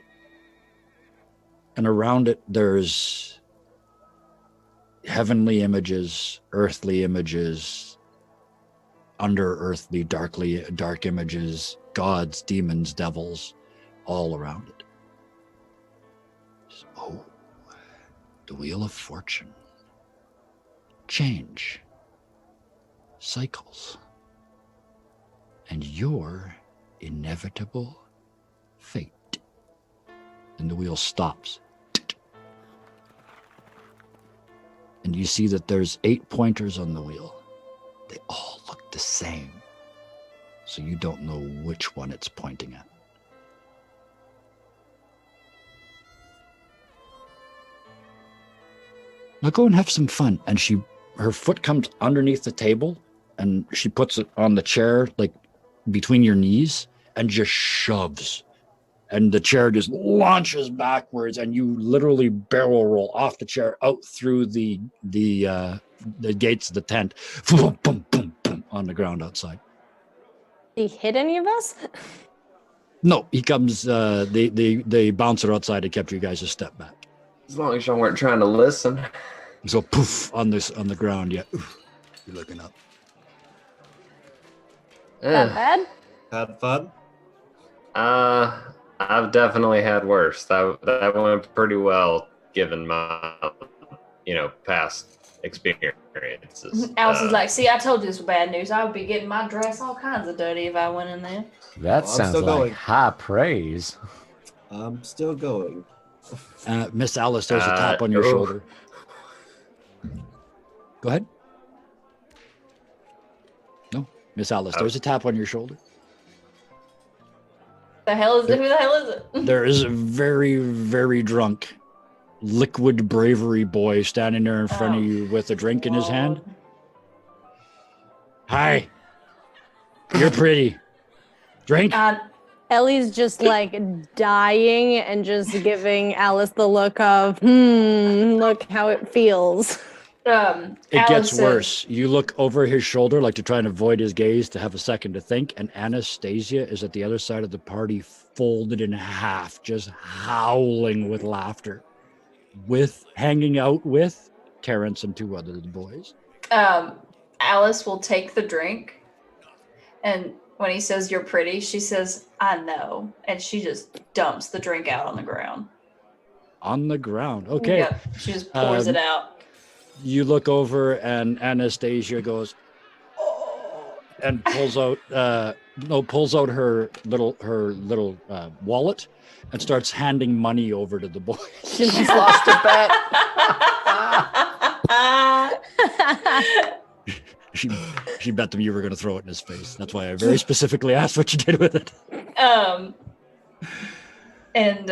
And around it, there's heavenly images, earthly images, under-earthly, dark images, gods, demons, devils, all around it. Oh, the Wheel of Fortune. Change. Cycles. And your inevitable fate. And the wheel stops. And you see that there's 8 pointers on the wheel. They all look the same. So you don't know which one it's pointing at. Now go and have some fun. And her foot comes underneath the table, and she puts it on the chair, like between your knees, and just shoves. And the chair just launches backwards, and you literally barrel roll off the chair out through the gates of the tent, boom, boom, boom, boom, on the ground outside. Did he hit any of us? No, he comes. The bouncer outside had kept you guys a step back. As long as y'all weren't trying to listen. So poof on the ground. Yeah, oof, you're looking up. That bad? Had fun? I've definitely had worse. That went pretty well given my, past experiences. Alice is like, see, I told you this was bad news. I would be getting my dress all kinds of dirty if I went in there. That I'm sounds still like going. high praise. I'm still going. Miss Alice, there's a tap on your shoulder. Go ahead. No, Miss Alice, there's a tap on your shoulder. The hell is it? Who the hell is it? There is a very, very drunk, liquid bravery boy standing there in front of you with a drink in his hand. Hi. You're pretty. Drink? Ellie's just like dying and just giving Alice the look of, look how it feels. It gets worse. You look over his shoulder, like to try and avoid his gaze, to have a second to think, and Anastasia is at the other side of the party, folded in half, just howling with laughter, hanging out with Terrence and 2 other boys. Alice will take the drink, and when he says you're pretty, she says, I know, and she just dumps the drink out on the ground. On the ground. Okay. Yep, she just pours it out. You look over and Anastasia goes, oh, and pulls out her little wallet and starts handing money over to the boys. She's lost a bet. She bet them you were going to throw it in his face. That's why I very specifically asked what you did with it. And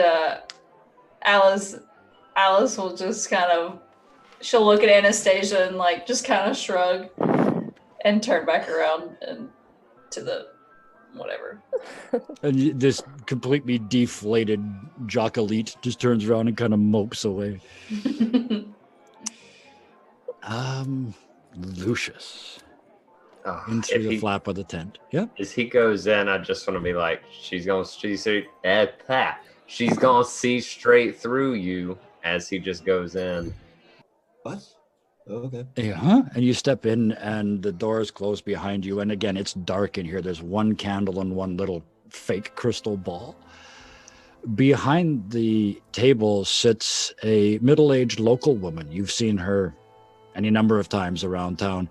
Alice will just kind of, she'll look at Anastasia and like just kind of shrug and turn back around and to the whatever. And this completely deflated jock elite just turns around and kind of mopes away. Lucius. Oh, In through the flap of the tent. Yeah. As he goes in, I just want to be like, she's gonna see straight through you as he just goes in. What? Oh, okay. Yeah. And you step in and the doors close behind you. And again, it's dark in here. There's one candle and one little fake crystal ball. Behind the table sits a middle-aged local woman. You've seen her any number of times around town.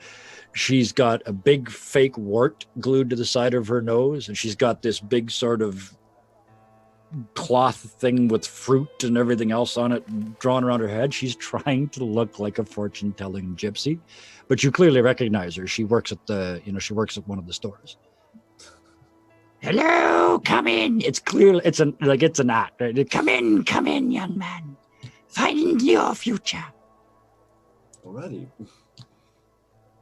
She's got a big fake wart glued to the side of her nose, and she's got this big sort of cloth thing with fruit and everything else on it drawn around her head. She's trying to look like a fortune-telling gypsy, but you clearly recognize her. She works at one of the stores. Hello, come in. It's clear. It's an act. Right? Come in, young man. Find your future. Alrighty.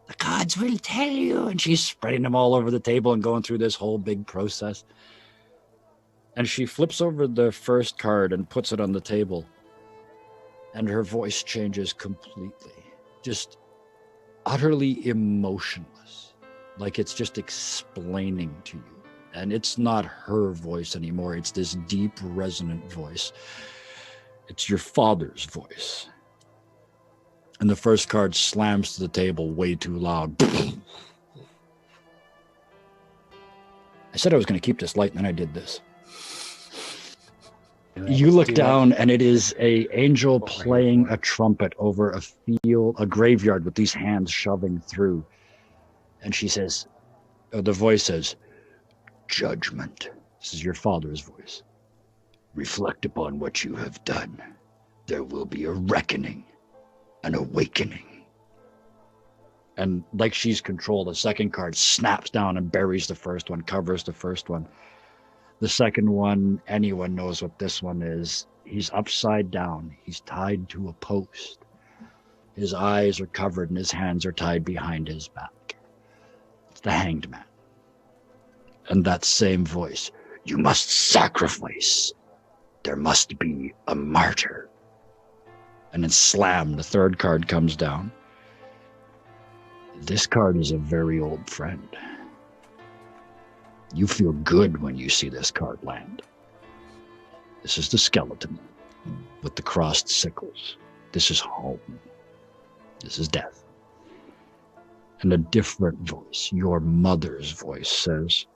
The cards will tell you. And she's spreading them all over the table and going through this whole big process. And she flips over the first card and puts it on the table. And her voice changes completely. Just utterly emotionless. Like it's just explaining to you. And it's not her voice anymore. It's this deep, resonant voice. It's your father's voice. And the first card slams to the table way too loud. I said I was going to keep this light, and then I did this. You look down, and it is an angel playing a trumpet over a graveyard with these hands shoving through. And she says, the voice says, "Judgment." This is your father's voice. "Reflect upon what you have done. There will be a reckoning, an awakening." And like she's controlled, the second card snaps down and buries the first one, covers the first one. The second one, anyone knows what this one is. He's upside down. He's tied to a post. His eyes are covered and his hands are tied behind his back. It's the Hanged Man. And that same voice, "You must sacrifice. There must be a martyr." And then slam, the third card comes down. This card is a very old friend. You feel good when you see this card land. This is the skeleton with the crossed sickles. This is home. This is death. And a different voice, your mother's voice, says,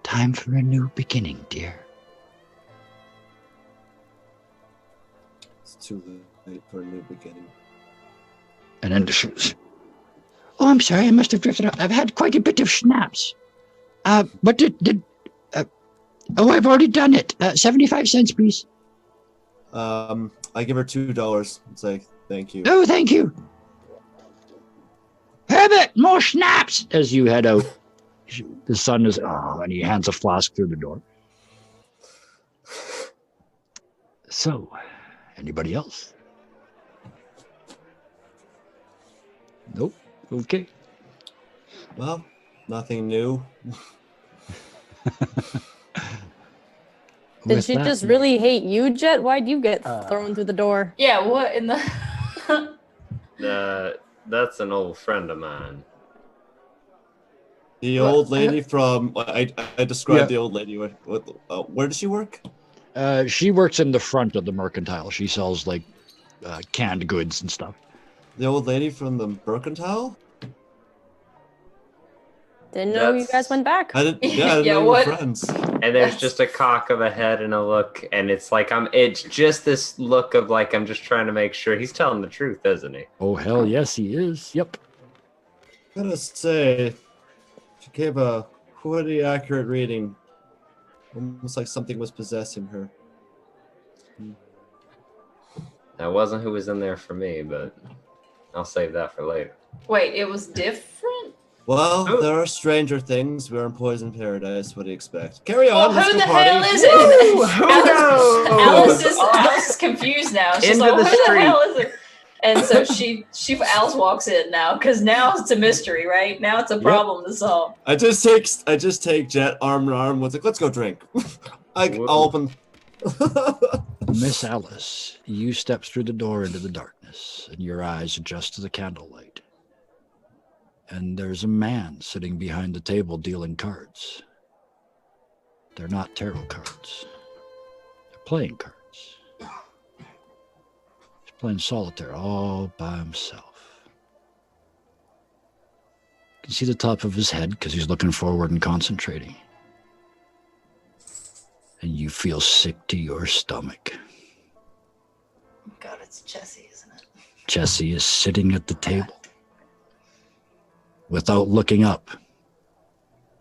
"Time for a new beginning, dear." It's too late for a new beginning. And then she goes, "Oh, I'm sorry, I must have drifted out. I've had quite a bit of schnapps. But I've already done it. 75 cents, please." I give her $2 and say thank you. "Oh, thank you. Herbert, more schnapps," as you head out. The sun is, and he hands a flask through the door. So, anybody else? Nope. Okay. Well, nothing new. Did With she that, just really hate you, Jet? Why'd you get thrown through the door? Yeah, what in the... That's an old friend of mine. The old lady from I described the old lady. Where does she work? She works in the front of the mercantile. She sells like canned goods and stuff. The old lady from the mercantile? Didn't know you guys went back. I didn't know we were what? friends. And there's just a cock of a head and a look, and it's like it's just this look of like I'm just trying to make sure he's telling the truth, isn't he? Oh, hell yes, he is. Yep. I gotta say, She gave a pretty accurate reading. Almost like something was possessing her. That wasn't who was in there for me, but I'll save that for later. Wait, it was different? Well, Oh. there are stranger things. We're in Poison Paradise. What do you expect? Carry Well, on. Let's who go the party. hell is Woo! it? Who knows? Alice is confused now. She's Into like, the who street. the hell is it? And so Alice walks in now, because now it's a mystery, right? Now it's a problem to solve. I just take Jet arm in arm with like, let's go drink. I'll open. Miss Alice, you step through the door into the darkness, and your eyes adjust to the candlelight. And there's a man sitting behind the table dealing cards. They're not tarot cards. They're playing cards. He's playing solitaire all by himself. You can see the top of his head because he's looking forward and concentrating. And you feel sick to your stomach. God, it's Jesse, isn't it? Jesse is sitting at the table. Without looking up,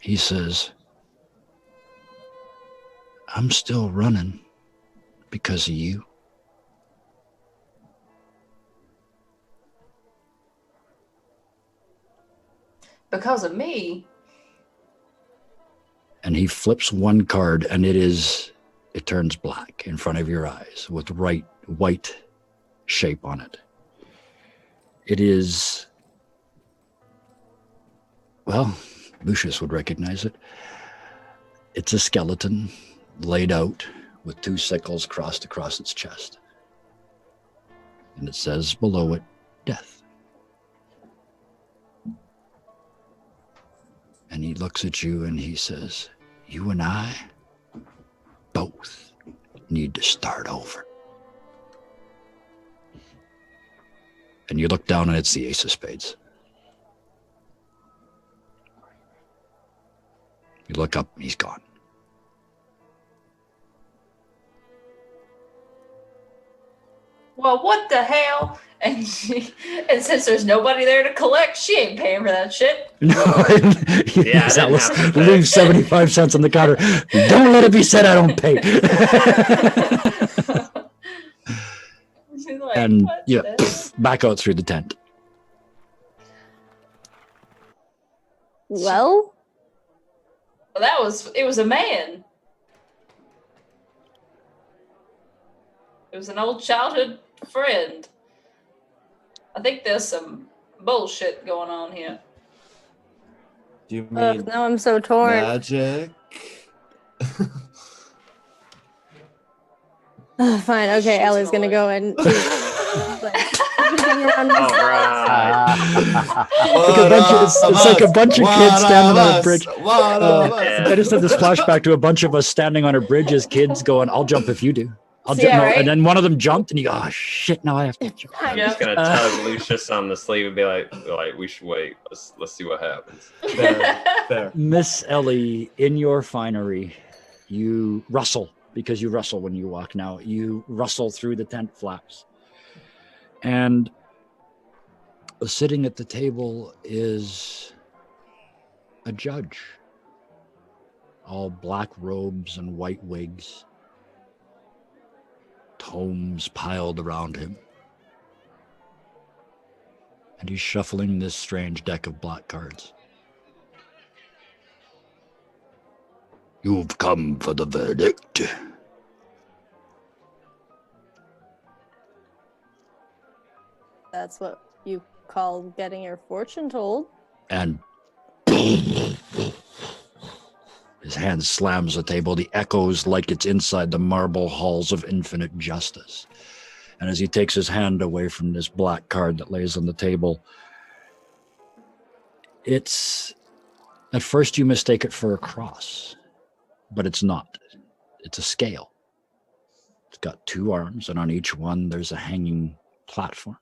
he says, I'm still running because of you. Because of me? And he flips one card, and it turns black in front of your eyes with white shape on it. It is, well, Lucius would recognize it. It's a skeleton laid out with 2 sickles crossed across its chest. And it says below it, death. And he looks at you and he says, you and I both need to start over. And you look down and it's the Ace of Spades. You look up and he's gone. Well, what the hell? And since there's nobody there to collect, she ain't paying for that shit. No, Yeah, I didn't Alice, have to pay. leave 75 cents on the counter. Don't let it be said I don't pay. She's like, And what yeah, the hell? back out through the tent. Well, Well, it was a man. It was an old childhood friend. I think there's some bullshit going on here. Do you mean now I'm so torn. magic? Fine, okay, She's Ellie's gonna gonna go and everything around All this. right. It's like a bunch of kids standing on a bridge. One of us. Yeah. I just had this flashback to a bunch of us standing on a bridge as kids going, I'll jump if you do. I'll jump. Yeah, No. right? And then one of them jumped and you go, oh shit, now I have to jump. I'm just gonna tug Lucius on the sleeve and be like, we should wait. Let's see what happens. Fair. Miss Ellie, in your finery, you rustle, because you rustle when you walk now. You rustle through the tent flaps. And sitting at the table is a judge. All black robes and white wigs. Tomes piled around him. And he's shuffling this strange deck of black cards. You've come for the verdict. That's what you call getting your fortune told. And his hand slams the table. The echoes like it's inside the marble halls of infinite justice. And as he takes his hand away from this black card that lays on the table, it's, at first you mistake it for a cross, but it's not. It's a scale. It's got 2 arms, and on each one there's a hanging platform.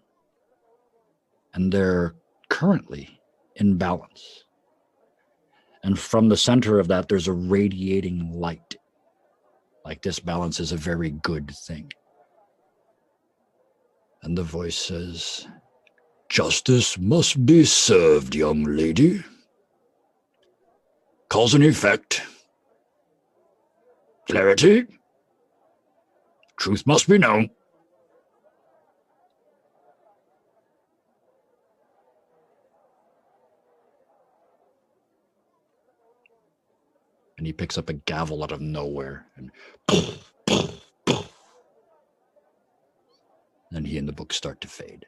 And they're currently in balance. And from the center of that, there's a radiating light. Like this balance is a very good thing. And the voice says, justice must be served, young lady. Cause and effect. Clarity. Truth must be known. And he picks up a gavel out of nowhere. And then he and the book start to fade.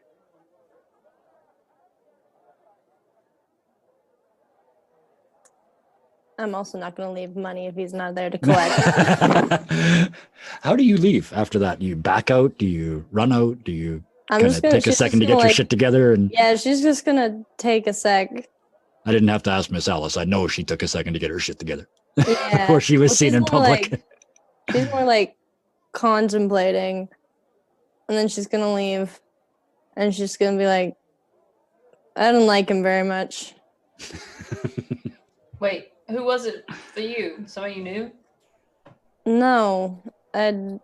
I'm also not going to leave money if he's not there to collect. How do you leave after that? Do you back out? Do you run out? Do you I'm kind just of gonna take a she's second to just get gonna, your like, shit together? And Yeah, she's just gonna take a sec. I didn't have to ask Miss Alice. I know she took a second to get her shit together Yeah. before she was Well, seen she's in more public. She's more like contemplating, and then she's gonna leave, and she's gonna be like, I don't like him very much. Wait, who was it for you? Somebody you knew? No, I'd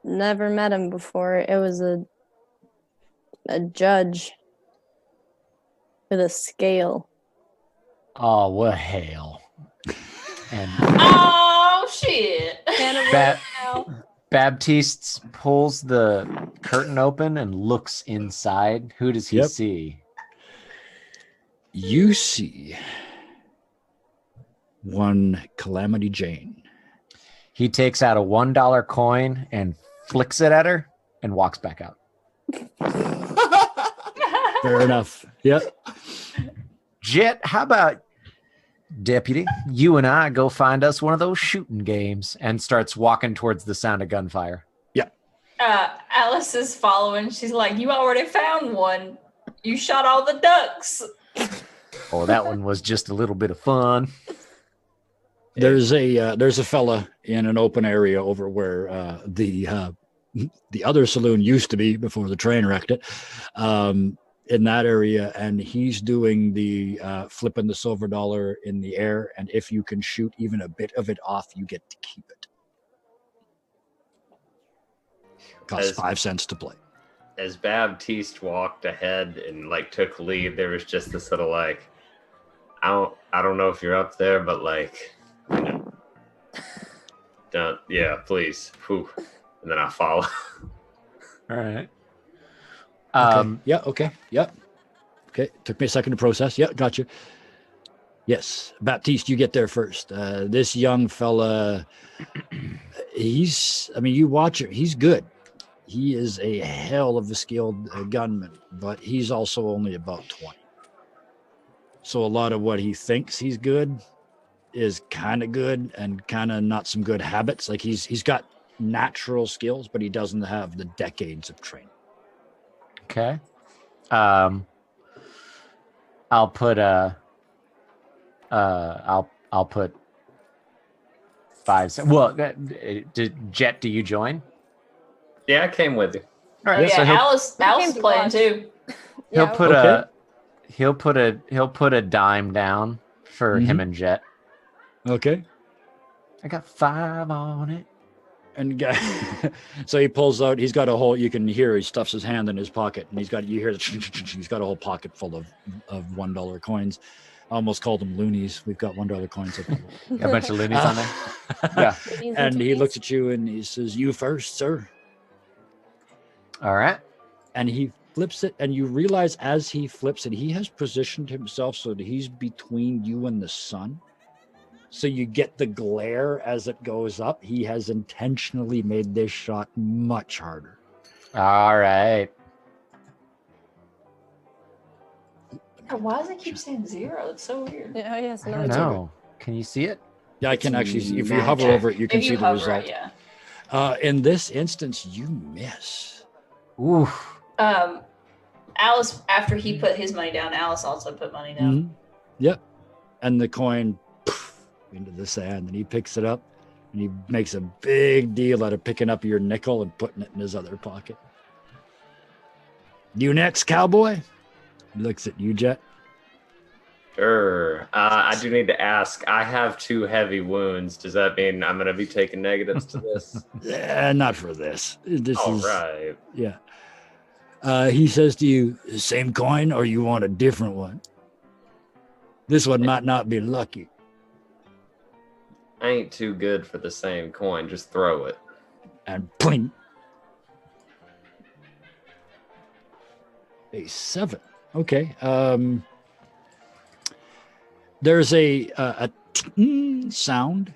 never met him before. It was a judge with a scale. Oh, what hell. And Oh shit! Baptiste pulls the curtain open and looks inside. Who does he Yep. see? You see one Calamity Jane. He takes out a $1 coin and flicks it at her and walks back out. Fair enough. Yep. Jet, how about Deputy, you and I go find us one of those shooting games, and starts walking towards the sound of gunfire. Alice is following. She's like, "You already found one. You shot all the ducks." Oh, that one was just a little bit of fun. There's a fella in an open area over where the other saloon used to be before the train wrecked it. In that area, and he's doing the flipping the silver dollar in the air, and if you can shoot even a bit of it off, you get to keep it. Costs 5 cents to play. As Baptiste walked ahead and like took lead, there was just this little like, I don't know if you're up there, but like, you know, don't, yeah, please. Whew. And then I follow. All right. Okay. Yeah. Okay. Yep. Okay. Took me a second to process. Yeah. Gotcha. Yes. Baptiste, you get there first. This young fella, you watch him. He's good. He is a hell of a skilled gunman, but he's also only about 20. So a lot of what he thinks he's good is kind of good and kind of not some good habits. Like he's got natural skills, but he doesn't have the decades of training. Okay. I'll put I'll put 5 cents. Well, Jet, do you join? Yeah, I came with you. All right. Yeah, So Alice came is to playing watch. too. he'll Yeah, put Okay. he'll put a dime down for him and Jet. Okay. I got 5 on it. And so he pulls out, he's got a whole, you can hear he stuffs his hand in his pocket, and he's got a whole pocket full of $1 coins. I almost called them loonies. We've got $1 coins. Got a bunch of loonies on there. Yeah. And he looks at you and he says, "You first, sir." All right. And he flips it, and you realize as he flips it, he has positioned himself so that he's between you and the sun. So you get the glare as it goes up. He has intentionally made this shot much harder. All right. Why does it keep saying 0? It's so weird. Yeah, yes, I no, don't it's know. Can you see it? Yeah, I can It's actually see. If you hover magic. over it, you can If see you the hover result. it, yeah. In this instance, you miss. Ooh. Alice, after he put his money down, Alice also put money down. Mhm. Yep. And the coin into the sand, and he picks it up, and he makes a big deal out of picking up your nickel and putting it in his other pocket. You next, cowboy? He looks at you, Jet. Sure. I do need to ask. I have 2 heavy wounds. Does that mean I'm going to be taking negatives to this? Not for this. This All is right. yeah. He says to you, "Same coin, or you want a different one? This one might not be lucky." I ain't too good for the same coin. Just throw it. And pling. A 7. Okay. There's a sound,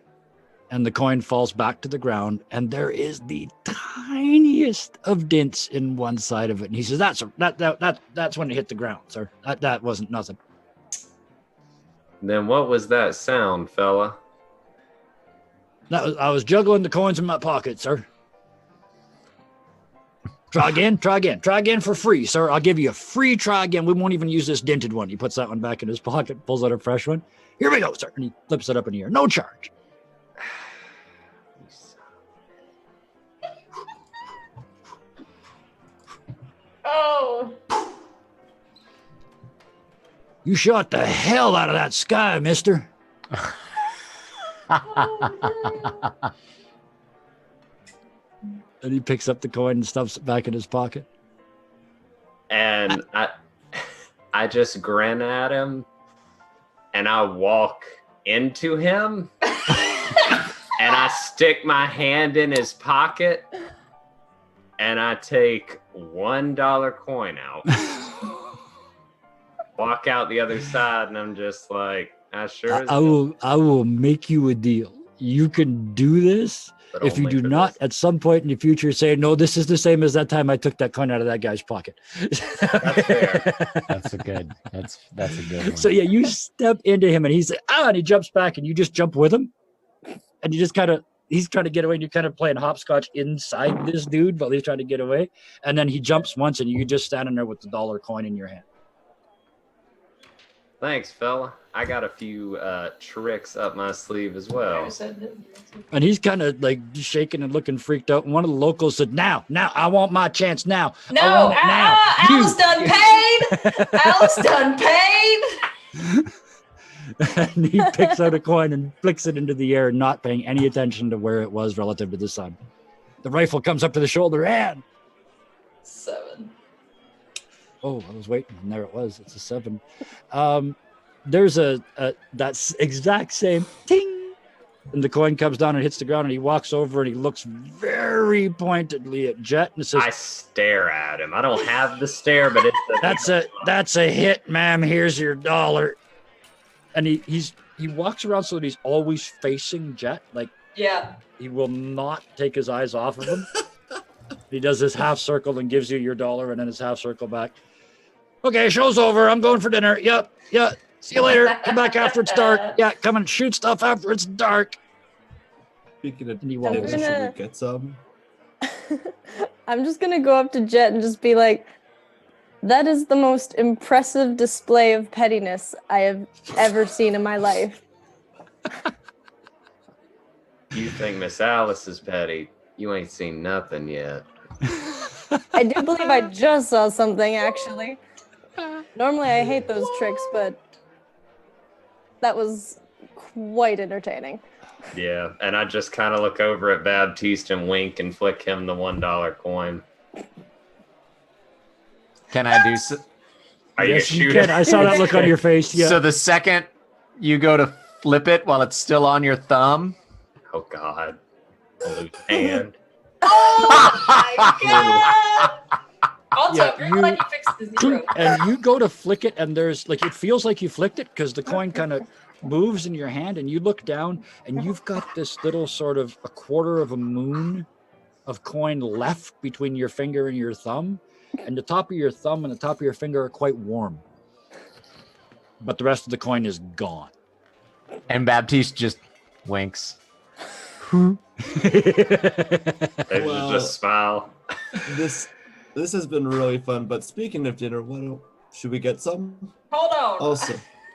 and the coin falls back to the ground, and there is the tiniest of dents in one side of it. And he says, "That's when it hit the ground, sir. That wasn't nothing." Then what was that sound, fella? I was juggling the coins in my pocket, sir. Try again for free, sir. I'll give you a free try again. We won't even use this dented one. He puts that one back in his pocket, pulls out a fresh one. Here we go, sir. And he flips it up in the air. No charge. Oh. You shot the hell out of that sky, mister. And he picks up the coin and stuffs it back in his pocket. And I just grin at him, and I walk into him, and I stick my hand in his pocket, and I take $1 coin out. Walk out the other side, and I'm just like, I sure. I will make you a deal. You can do this. But If you only do for not this. at some point in the future say, no, this is the same as that time I took that coin out of that guy's pocket. That's fair. That's a good one. So yeah, you step into him and he's like, and he jumps back and you just jump with him. And you just he's trying to get away and you're kind of playing hopscotch inside this dude while he's trying to get away. And then he jumps once and you just standing there with the $1 coin in your hand. Thanks, fella. I got a few tricks up my sleeve as well. And he's kind of like shaking and looking freaked out. And one of the locals said, now, I want my chance now. No, I want it now. Alice done paid. Alice done paid. And he picks out a coin and flicks it into the air, not paying any attention to where it was relative to the sun. The rifle comes up to the shoulder and 7. oh, I was waiting, and there it was. It's a 7. There's that's exact same ting, and the coin comes down and hits the ground, and he walks over and he looks very pointedly at Jet and says, I stare at him. I don't have the stare, but it's that's a hit, ma'am. Here's your $1. And he walks around so that he's always facing Jet, like Yeah. he will not take his eyes off of him. He does this half circle and gives you your $1 and then his half circle back. Okay, show's over. I'm going for dinner. Yep. Yeah. See you later. Come back after it's dark. Yeah, come and shoot stuff after it's dark. Speaking of And he dinner, wobbles. should we get some? I'm just gonna go up to Jet and just be like, that is the most impressive display of pettiness I have ever seen in my life. You think Miss Alice is petty? You ain't seen nothing yet. I do believe I just saw something, actually. Normally I hate those tricks, but that was quite entertaining. Yeah, and I just kind of look over at Baptiste and wink and flick him the $1 coin. Can I do so? Are Yes, you you shooting? can. I saw that look on your face. Yeah. So the second you go to flip it while it's still on your thumb. Oh God, a loose hand. Oh my god! Also, Yeah, you're glad you fixed the 0. And you go to flick it, and there's like it feels like you flicked it because the coin kind of moves in your hand, and you look down, and you've got this little sort of a quarter of a moon of coin left between your finger and your thumb, and the top of your thumb and the top of your finger are quite warm, but the rest of the coin is gone. And Baptiste just winks. There's Well- just a smile. This has been really fun. But speaking of dinner, should we get some? Hold on.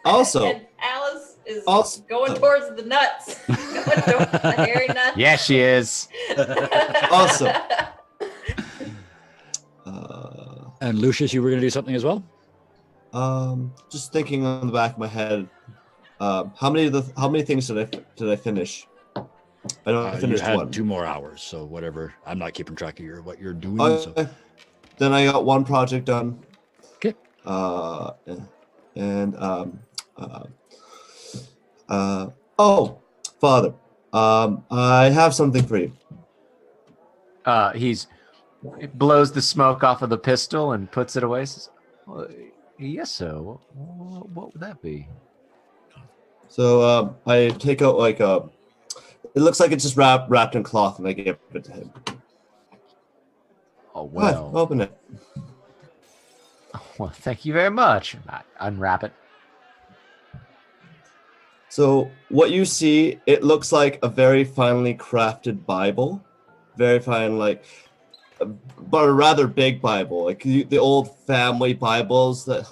Also, And Alice is Also- going towards the nuts. Going towards the hairy nuts. Yeah, she is. Also. And Lucius, you were going to do something as well? Just thinking on the back of my head, how many things did I finish? I know I You finished had one. 2 more hours, so whatever. I'm not keeping track of what you're doing. So. Then I got one project done. Okay. Oh, Father, I have something for you. He blows the smoke off of the pistol and puts it away. Says, well, yes, sir. What would that be? So I take out like a. It looks like it's just wrapped in cloth, and I give it to him. Oh, Go ahead, well. open it. Well, thank you very much. I unwrap it. So what you see, it looks like a very finely crafted Bible, very fine, but a rather big Bible, like the old family Bibles that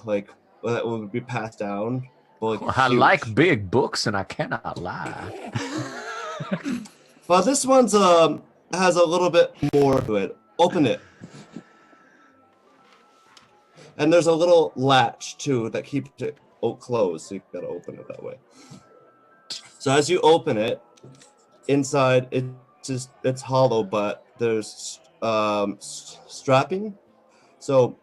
would be passed down. But, Well, I like big books, and I cannot lie. But this one's has a little bit more to it. Open it. And there's a little latch too that keeps it closed, so you gotta open it that way. So as you open it, inside it's hollow, but there's strapping. So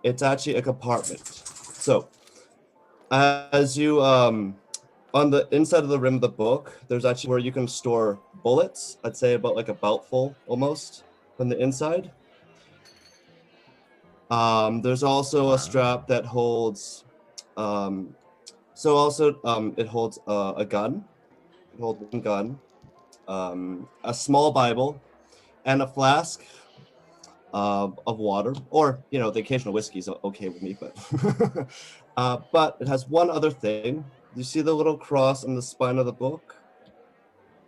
it's actually a compartment. So as you on the inside of the rim of the book, there's actually where you can store bullets. I'd say about like a belt full almost from the inside. There's also a strap that holds it holds a gun. It holds one gun, a small Bible, and a flask of water, or the occasional whiskey is okay with me, but it has one other thing. You see the little cross on the spine of the book?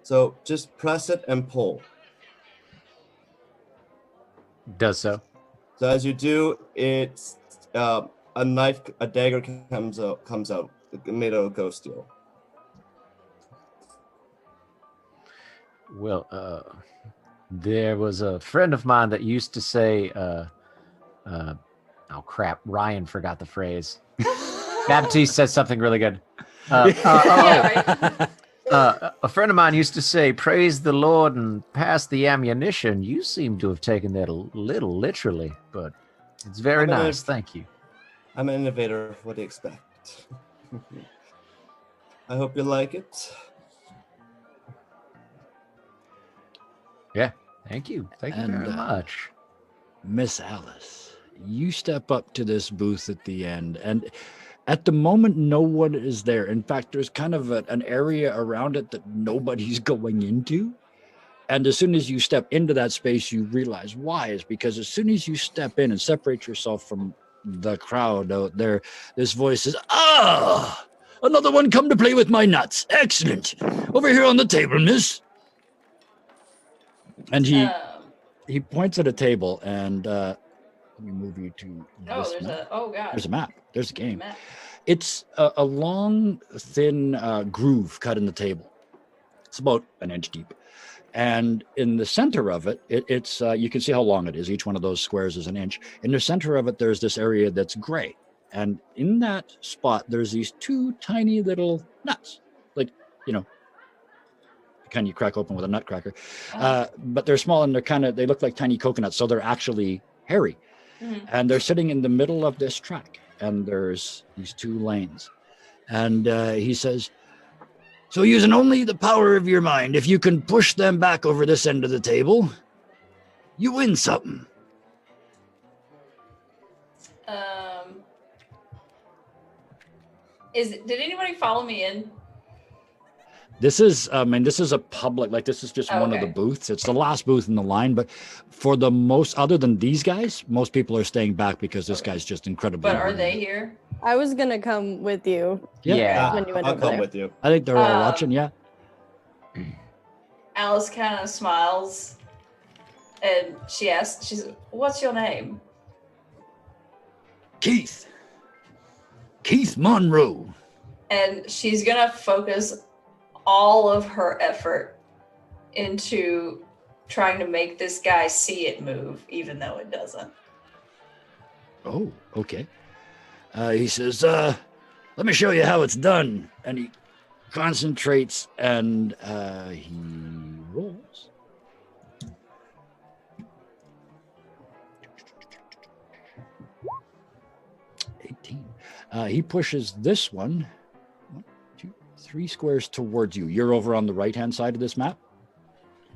So just press it and pull. Does so. So as you do, it's a dagger comes out made out of ghost steel. Well, there was a friend of mine that used to say, oh crap, Ryan forgot the phrase. Baptiste said something really good. Yeah, A friend of mine used to say, praise the Lord and pass the ammunition. You seem to have taken that a little literally, but it's very nice. Thank you. I'm an innovator. What do you expect? I hope you like it. Yeah, thank you. Thank you very much. Miss Alice, you step up to this booth at the end, and at the moment, no one is there. In fact, there's kind of an area around it that nobody's going into. And as soon as you step into that space, you realize why. Is because as soon as you step in and separate yourself from the crowd out there, this voice is, another one come to play with my nuts. Excellent. Over here on the table, miss. And he points at a table, and let me move you to this map. There's a map. There's a game. It's a long, thin groove cut in the table. It's about an inch deep. And in the center of it, it's you can see how long it is. Each one of those squares is an inch. In the center of it, there's this area that's gray. And in that spot, there's these two tiny little nuts. Like, kind you crack open with a nutcracker. But they're small, and they look like tiny coconuts, so they're actually hairy. Mm-hmm. And they're sitting in the middle of this track. And there's these two lanes. And he says, so using only the power of your mind, if you can push them back over this end of the table, you win something. Did anybody follow me in? This is a public, this is just one of the booths. It's the last booth in the line, but for the most, other than these guys, most people are staying back because this guy's just incredibly. But are they here? I was gonna come with you. Yeah. When you went I'll over come there. with you. I think they're all watching, yeah. Alice kind of smiles, and she's, what's your name? Keith Monroe. And she's gonna focus all of her effort into trying to make this guy see it move, even though it doesn't. Oh, okay. He says, let me show you how it's done. And he concentrates, and he rolls. He pushes this one. 1, 2, 3 squares towards you. You're over on the right-hand side of this map.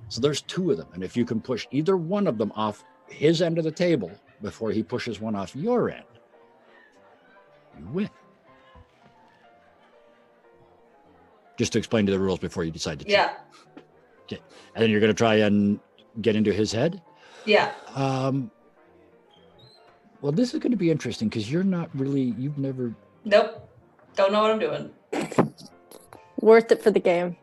So there's 2 of them. And if you can push either one of them off his end of the table before he pushes one off your end, you win. Just to explain to the rules before you decide to cheat. Yeah. Okay. And then you're going to try and get into his head. Yeah. Well, this is going to be interesting because you've never. Nope. Don't know what I'm doing. Worth it for the game.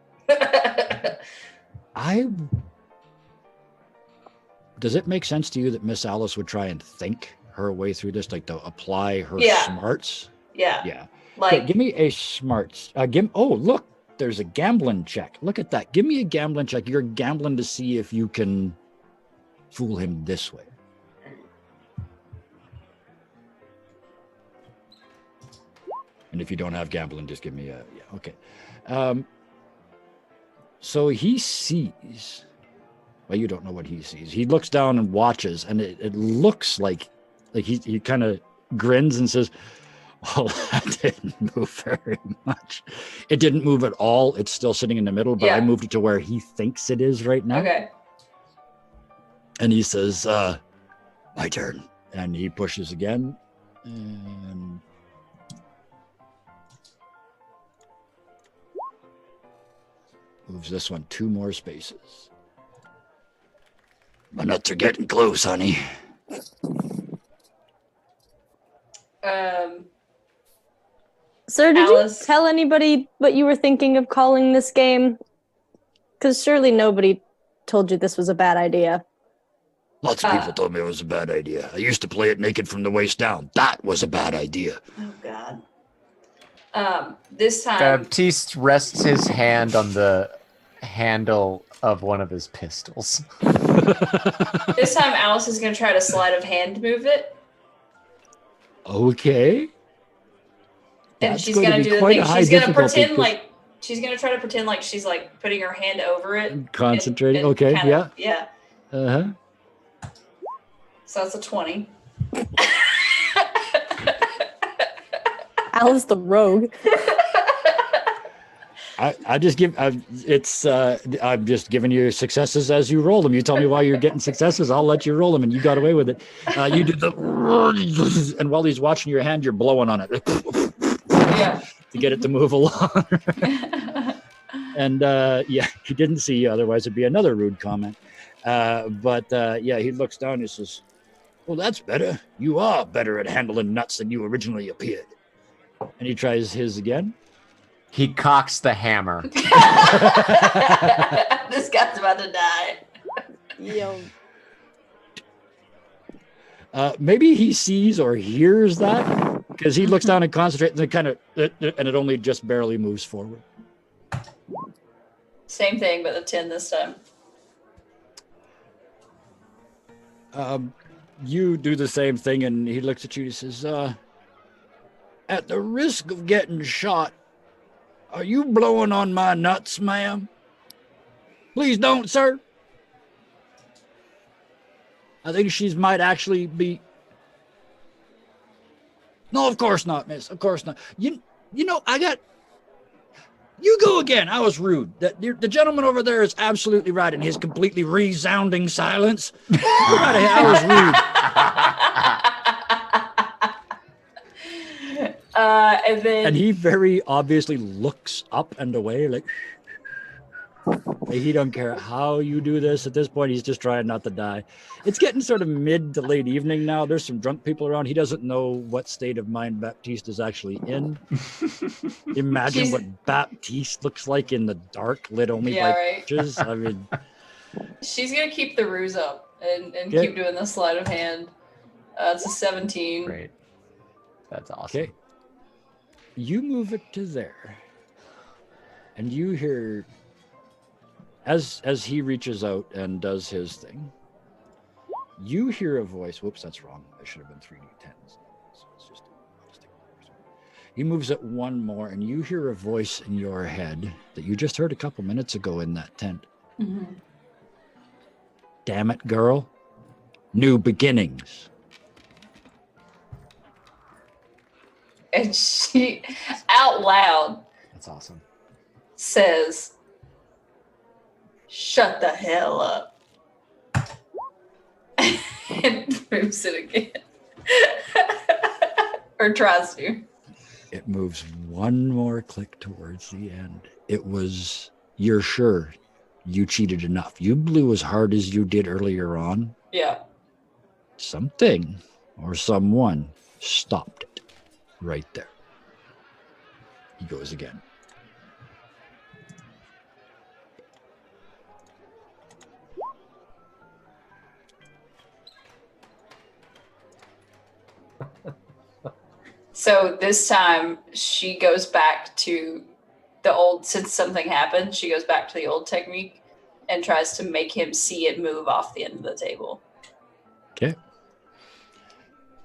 Does it make sense to you that Miss Alice would try and think her way through this, like to apply her smarts? Yeah. Yeah. Like, Okay, give me a smarts. Oh, look, there's a gambling check. Look at that. Give me a gambling check. You're gambling to see if you can fool him this way. And if you don't have gambling, just give me a, yeah, okay. So he sees, well, you don't know what he sees. He looks down and watches, and it looks like he kind of grins and says, well, that didn't move very much. It didn't move at all. It's still sitting in the middle, but I moved it to where he thinks it is right now. okay. And he says, my turn. And he pushes again. And moves this one 2 more spaces. My nuts are getting close, honey. Sir, did Alice. you tell anybody what you were thinking of calling this game? Because surely nobody told you this was a bad idea. Lots of people told me it was a bad idea. I used to play it naked from the waist down. That was a bad idea. Oh, God. This time. Baptiste rests his hand on the handle of one of his pistols. This time, Alice is going to try to sleight of hand move it. Okay. And That's she's going going to to do be the quite thing. a high She's going to difficulty pretend because- like she's going to try to pretend like she's like putting her hand over it. Concentrating. and Okay. kinda- Yeah. Yeah. Uh-huh. So that's a 20. Alice the rogue. I'm just giving you successes as you roll them. You tell me why you're getting successes, I'll let you roll them, and you got away with it. You did the, and while he's watching your hand, you're blowing on it Yeah. to get it to move along. And yeah, he didn't see you, otherwise it'd be another rude comment. But yeah, he looks down and he says, well, that's better. You are better at handling nuts than you originally appeared. And he tries his again. He cocks the hammer. This guy's about to die. Yo. Maybe he sees or hears that because he looks down and concentrates and it only just barely moves forward. Same thing, but a 10 this time. You do the same thing, and he looks at you and says, at the risk of getting shot, are you blowing on my nuts, ma'am? Please don't, sir. I think she might actually be... No, of course not, miss. Of course not. You know, You go again. I was rude. The gentleman over there is absolutely right in his completely resounding silence. You're right ahead. I was rude. And he very obviously looks up and away like he don't care how you do this. At this point, he's just trying not to die. It's getting sort of mid to late evening now. There's some drunk people around. He doesn't know what state of mind Baptiste is actually in. Imagine what Baptiste looks like in the dark, lit only by torches. I mean, she's gonna keep the ruse up and keep doing the sleight of hand. It's a 17. Great. That's awesome. Okay. You move it to there, and you hear as he reaches out and does his thing. You hear a voice. Whoops, that's wrong. I should have been 3d10s. So it's just he moves it one more, and you hear a voice in your head that you just heard a couple minutes ago in that tent. Mm-hmm. Damn it, girl. New beginnings. And she, out loud, That's awesome. says, "Shut the hell up," and moves it again, or tries to. It moves one more click towards the end. It was, you're sure you cheated enough. You blew as hard as you did earlier on. Yeah. Something or someone stopped it right there. He goes again. So this time she goes back to the old, since something happened, she goes back to the old technique and tries to make him see it move off the end of the table. Okay.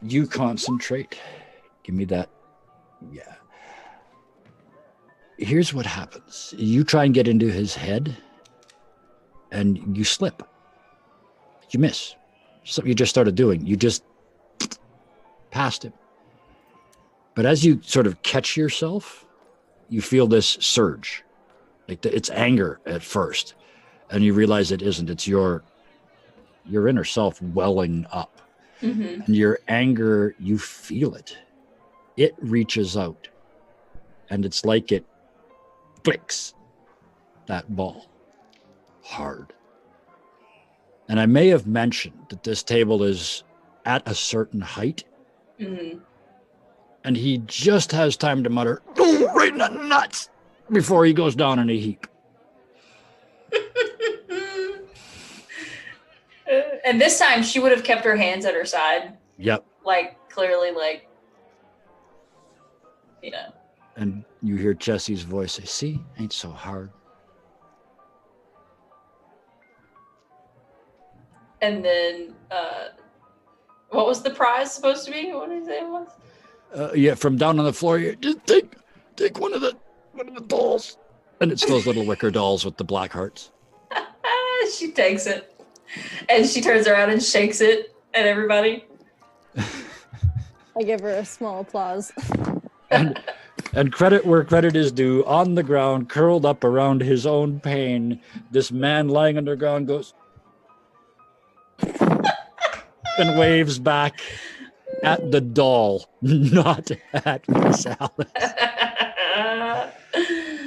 You concentrate. Give me that. Yeah. Here's what happens. You try and get into his head and you slip. You miss. Something you just started doing. You just passed him. But as you sort of catch yourself, you feel this surge. Like it's anger at first. And you realize it isn't. It's your inner self welling up. Mm-hmm. And your anger, you feel it. It reaches out. And it's like it flicks that ball hard. And I may have mentioned that this table is at a certain height. Mm-hmm. And he just has time to mutter, "Oh, right in the nuts," before he goes down in a heap. And this time she would have kept her hands at her side. Yep. Like, clearly, like, you know. And you hear Jesse's voice say, "See, ain't so hard." And then, what was the prize supposed to be? What did he say it was? Yeah, from down on the floor, you just take one of the dolls. And it's those little wicker dolls with the black hearts. She takes it. And she turns around and shakes it at everybody. I give her a small applause. And credit where credit is due. On the ground, curled up around his own pain, this man lying underground goes and waves back at the doll, not at Miss Alice.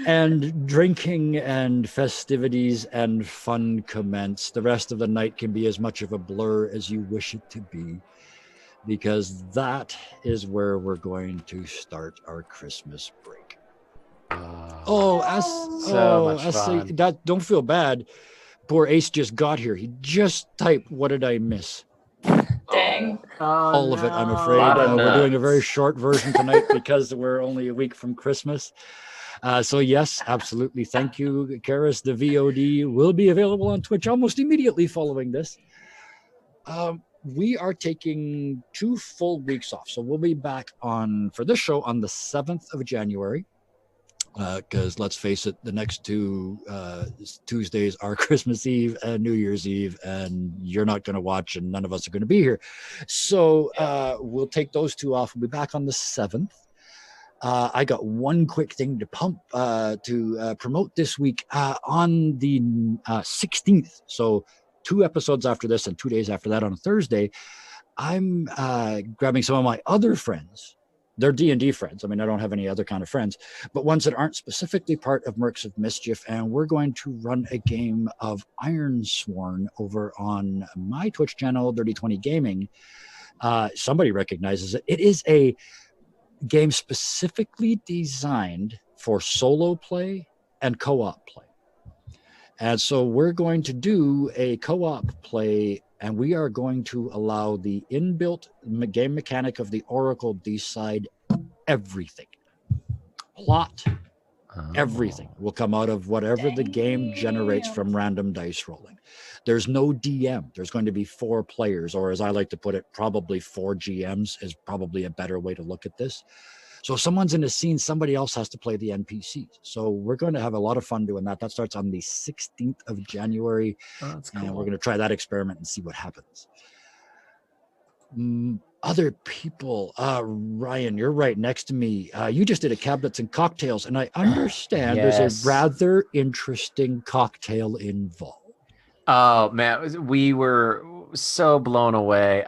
And drinking and festivities and fun commence. The rest of the night can be as much of a blur as you wish it to be, because that is where we're going to start our Christmas break. Don't feel bad. Poor Ace just got here. He just typed, "What did I miss?" Dang. All of it, I'm afraid. We're doing a very short version tonight because we're only a week from Christmas. So yes, absolutely. Thank you, Karis. The VOD will be available on Twitch almost immediately following this. We are taking 2 full weeks off. So we'll be back for this show on the 7th of January. Because let's face it, the next 2 Tuesdays are Christmas Eve and New Year's Eve, and you're not going to watch, and none of us are going to be here. So we'll take those 2 off. We'll be back on the 7th. I got one quick thing to promote this week on the 16th. So 2 episodes after this and 2 days after that on a Thursday, I'm grabbing some of my other friends. They're D&D friends. I mean, I don't have any other kind of friends, but ones that aren't specifically part of Mercs of Mischief. And we're going to run a game of Ironsworn over on my Twitch channel, Dirty 20 Gaming. Somebody recognizes it. It is a game specifically designed for solo play and co-op play. And so we're going to do a co-op play, and we are going to allow the inbuilt game mechanic of the Oracle decide everything. Plot, everything will come out of whatever the game generates from random dice rolling. There's no DM. There's going to be 4 players, or as I like to put it, probably 4 GMs is probably a better way to look at this. So if someone's in a scene, somebody else has to play the NPCs. So we're going to have a lot of fun doing that. That starts on the 16th of January. Oh, that's cool. And we're going to try that experiment and see what happens. other people. Ryan, you're right next to me. You just did a cabinets and cocktails, and I understand there's a Yes. rather interesting cocktail involved. Oh man, we were so blown away.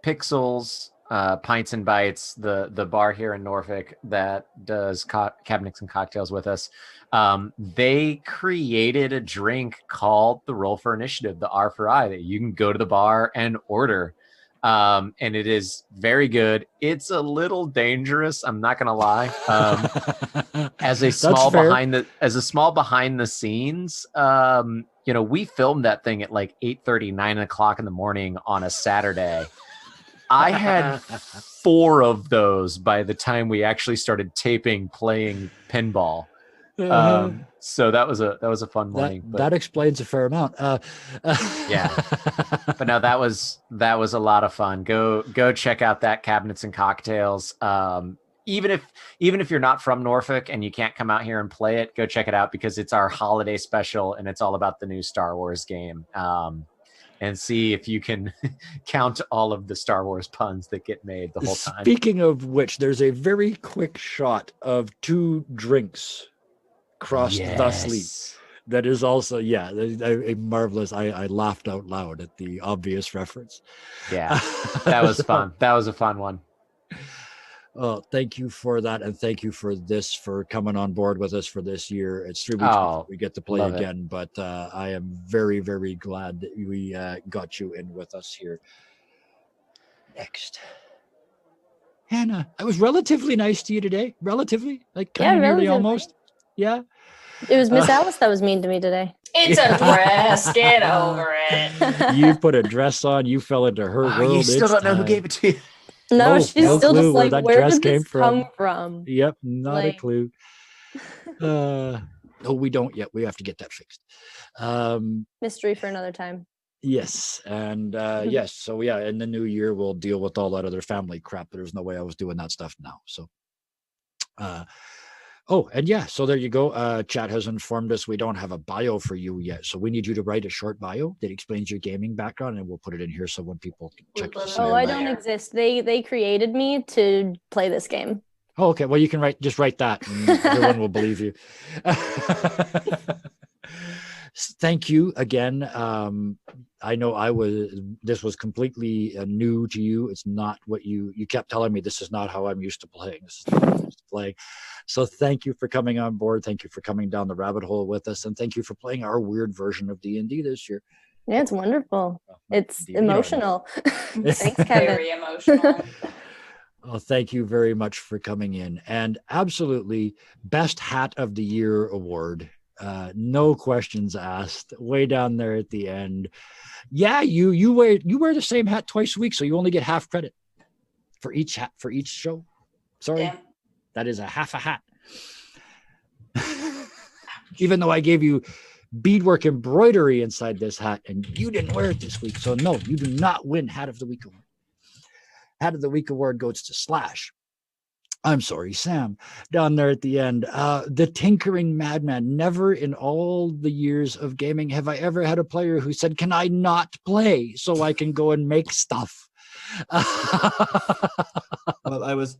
Pixels, Pints and Bites, the bar here in Norfolk that does cabinets and cocktails with us. They created a drink called the Roll for Initiative, the R for I, that you can go to the bar and order. And it is very good. It's a little dangerous, I'm not gonna lie. As a small behind the scenes, we filmed that thing at like 8:30, 9 o'clock in the morning on a Saturday. I had 4 of those by the time we actually started taping playing pinball. So that was a fun morning. That explains a fair amount. Yeah. But no, that was a lot of fun. Go check out that Cabinets and Cocktails. Even if you're not from Norfolk and you can't come out here and play it, go check it out because it's our holiday special and it's all about the new Star Wars game. And see if you can count all of the Star Wars puns that get made the whole time. Speaking of which, there's a very quick shot of 2 drinks crossed thusly. That is also, a marvelous. I laughed out loud at the obvious reference. Yeah, that was fun. That was a fun one. Oh, thank you for that, and thank you for coming on board with us for this year. It's 3 weeks before we get to play again, but I am very, very glad that we got you in with us here. Next, Hannah, I was relatively nice to you today. Relatively, like kind of nearly almost. Yeah. It was Miss Alice that was mean to me today. It's a dress. Get over it. You put a dress on. You fell into her world. You still don't know who gave it to you. No, she's still just like, where did this come from? Yep, not a clue. No, we don't yet. We have to get that fixed. Mystery for another time. Yes, and yes. So yeah, in the new year we'll deal with all that other family crap. There's no way I was doing that stuff now. So, so there you go. Chat has informed us we don't have a bio for you yet, so we need you to write a short bio that explains your gaming background, and we'll put it in here so when people can check to see. Oh, I don't exist. They created me to play this game. Oh, okay. Well, you can write that, and everyone will believe you. Thank you again. I know this was completely new to you. It's not what you kept telling me. This is not how I'm used to playing. This is not how I'm used to playing. So thank you for coming on board. Thank you for coming down the rabbit hole with us. And thank you for playing our weird version of D&D this year. Yeah, it's wonderful. It's emotional. Thanks, Kevin. Very emotional. Well, thank you very much for coming in. And absolutely Best Hat of the Year award. No questions asked. Way down there at the end. Yeah, you wear the same hat twice a week, so you only get half credit for each hat for each show. Sorry. Damn. That is a half a hat. Even though I gave you beadwork embroidery inside this hat and you didn't wear it this week. So no, you do not win Hat of the Week award. Hat of the Week award goes to Slash. I'm sorry, Sam, down there at the end. The Tinkering Madman. Never in all the years of gaming have I ever had a player who said, can I not play so I can go and make stuff? Well, I was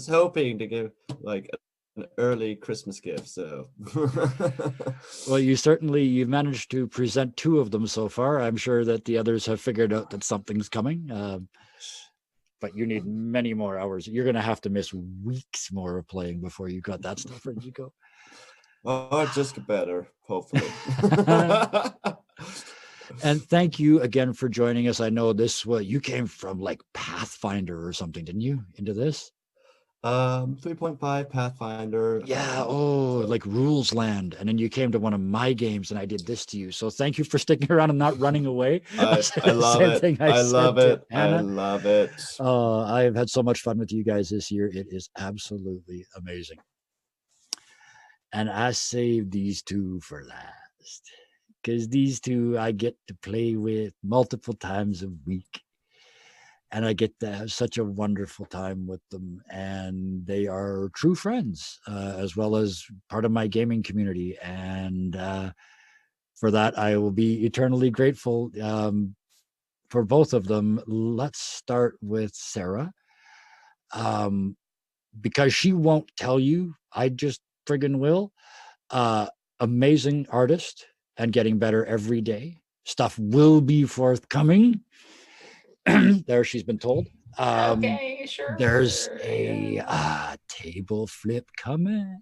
hoping to give like an early Christmas gift, so. Well, you managed to present 2 of them so far. I'm sure that the others have figured out that something's coming. But you need many more hours. You're going to have to miss weeks more of playing before you got that stuff ready to go. Oh, just get better, hopefully. And thank you again for joining us. I know you came from like Pathfinder or something, didn't you, into this? 3.5 Pathfinder. Yeah. Like Rules Land. And then you came to one of my games and I did this to you. So thank you for sticking around and not running away. I love it. I love it. I love it. I have had so much fun with you guys this year. It is absolutely amazing. And I saved these 2 for last because these 2 I get to play with multiple times a week. And I get to have such a wonderful time with them. And they are true friends, as well as part of my gaming community. And for that, I will be eternally grateful for for both of them, let's start with Sarah. Because she won't tell you, I just friggin' will. Amazing artist and getting better every day. Stuff will be forthcoming. There, she's been told. Okay, sure. There's a Yeah. table flip coming.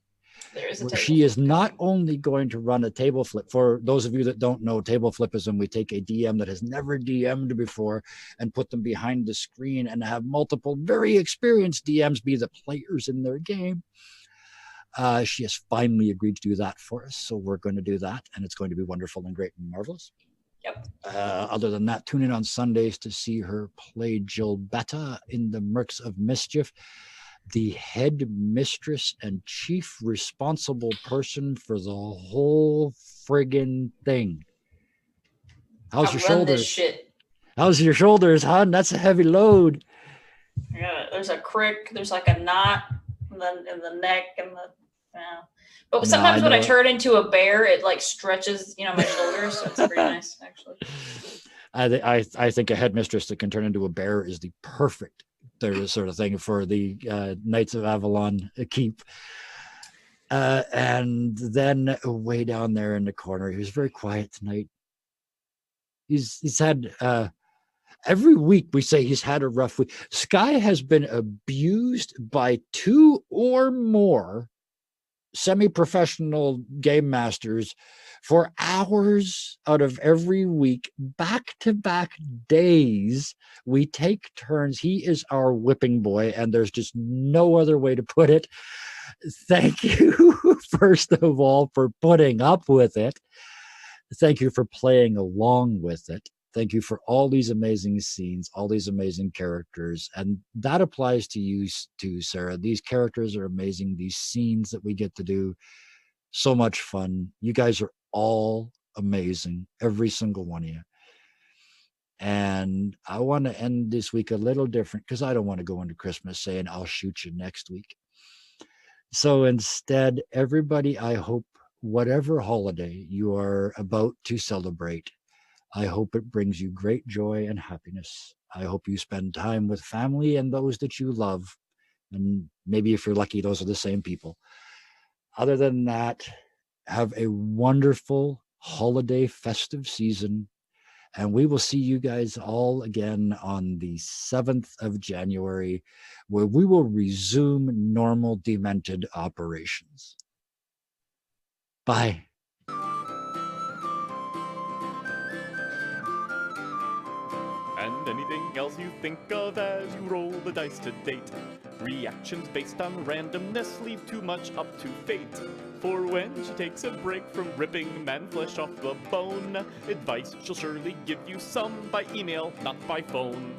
There is a Where table she is flip not coming. only going to run a table flip. For those of you that don't know, table flip is when we take a DM that has never DM'd before and put them behind the screen and have multiple very experienced DMs be the players in their game. She has finally agreed to do that for us, so we're going to do that, and it's going to be wonderful and great and marvelous. Yep. Other than that, tune in on Sundays to see her play Jill Betta in the Mercs of Mischief, the head mistress and chief responsible person for the whole friggin' thing. How's your run this shoulders? shit. How's your shoulders, hon? That's a heavy load. Yeah, there's a crick. There's like a knot in the neck and the. Yeah. But No, sometimes I when I know. turn into a bear, it like stretches, my shoulders. So it's pretty nice, actually. I think a headmistress that can turn into a bear is the perfect sort of thing for the Knights of Avalon keep. And then way down there in the corner, he was very quiet tonight. He's had every week we say he's had a rough week. Sky has been abused by 2 or more semi-professional game masters for hours out of every week, back-to-back days. We take turns. He is our whipping boy, and there's just no other way to put it. Thank you, first of all, for putting up with it. Thank you for playing along with it. Thank you for all these amazing scenes, all these amazing characters. And that applies to you too, Sarah. These characters are amazing. These scenes that we get to do, so much fun. You guys are all amazing, every single one of you. And I want to end this week a little different because I don't want to go into Christmas saying I'll shoot you next week. So instead, everybody, I hope whatever holiday you are about to celebrate, I hope it brings you great joy and happiness. I hope you spend time with family and those that you love. And maybe if you're lucky, those are the same people. Other than that, have a wonderful holiday festive season. And we will see you guys all again on the 7th of January, where we will resume normal demented operations. Bye. And anything else you think of as you roll the dice to date. Reactions based on randomness leave too much up to fate. For when she takes a break from ripping man flesh off the bone, advice she'll surely give you some by email, not by phone.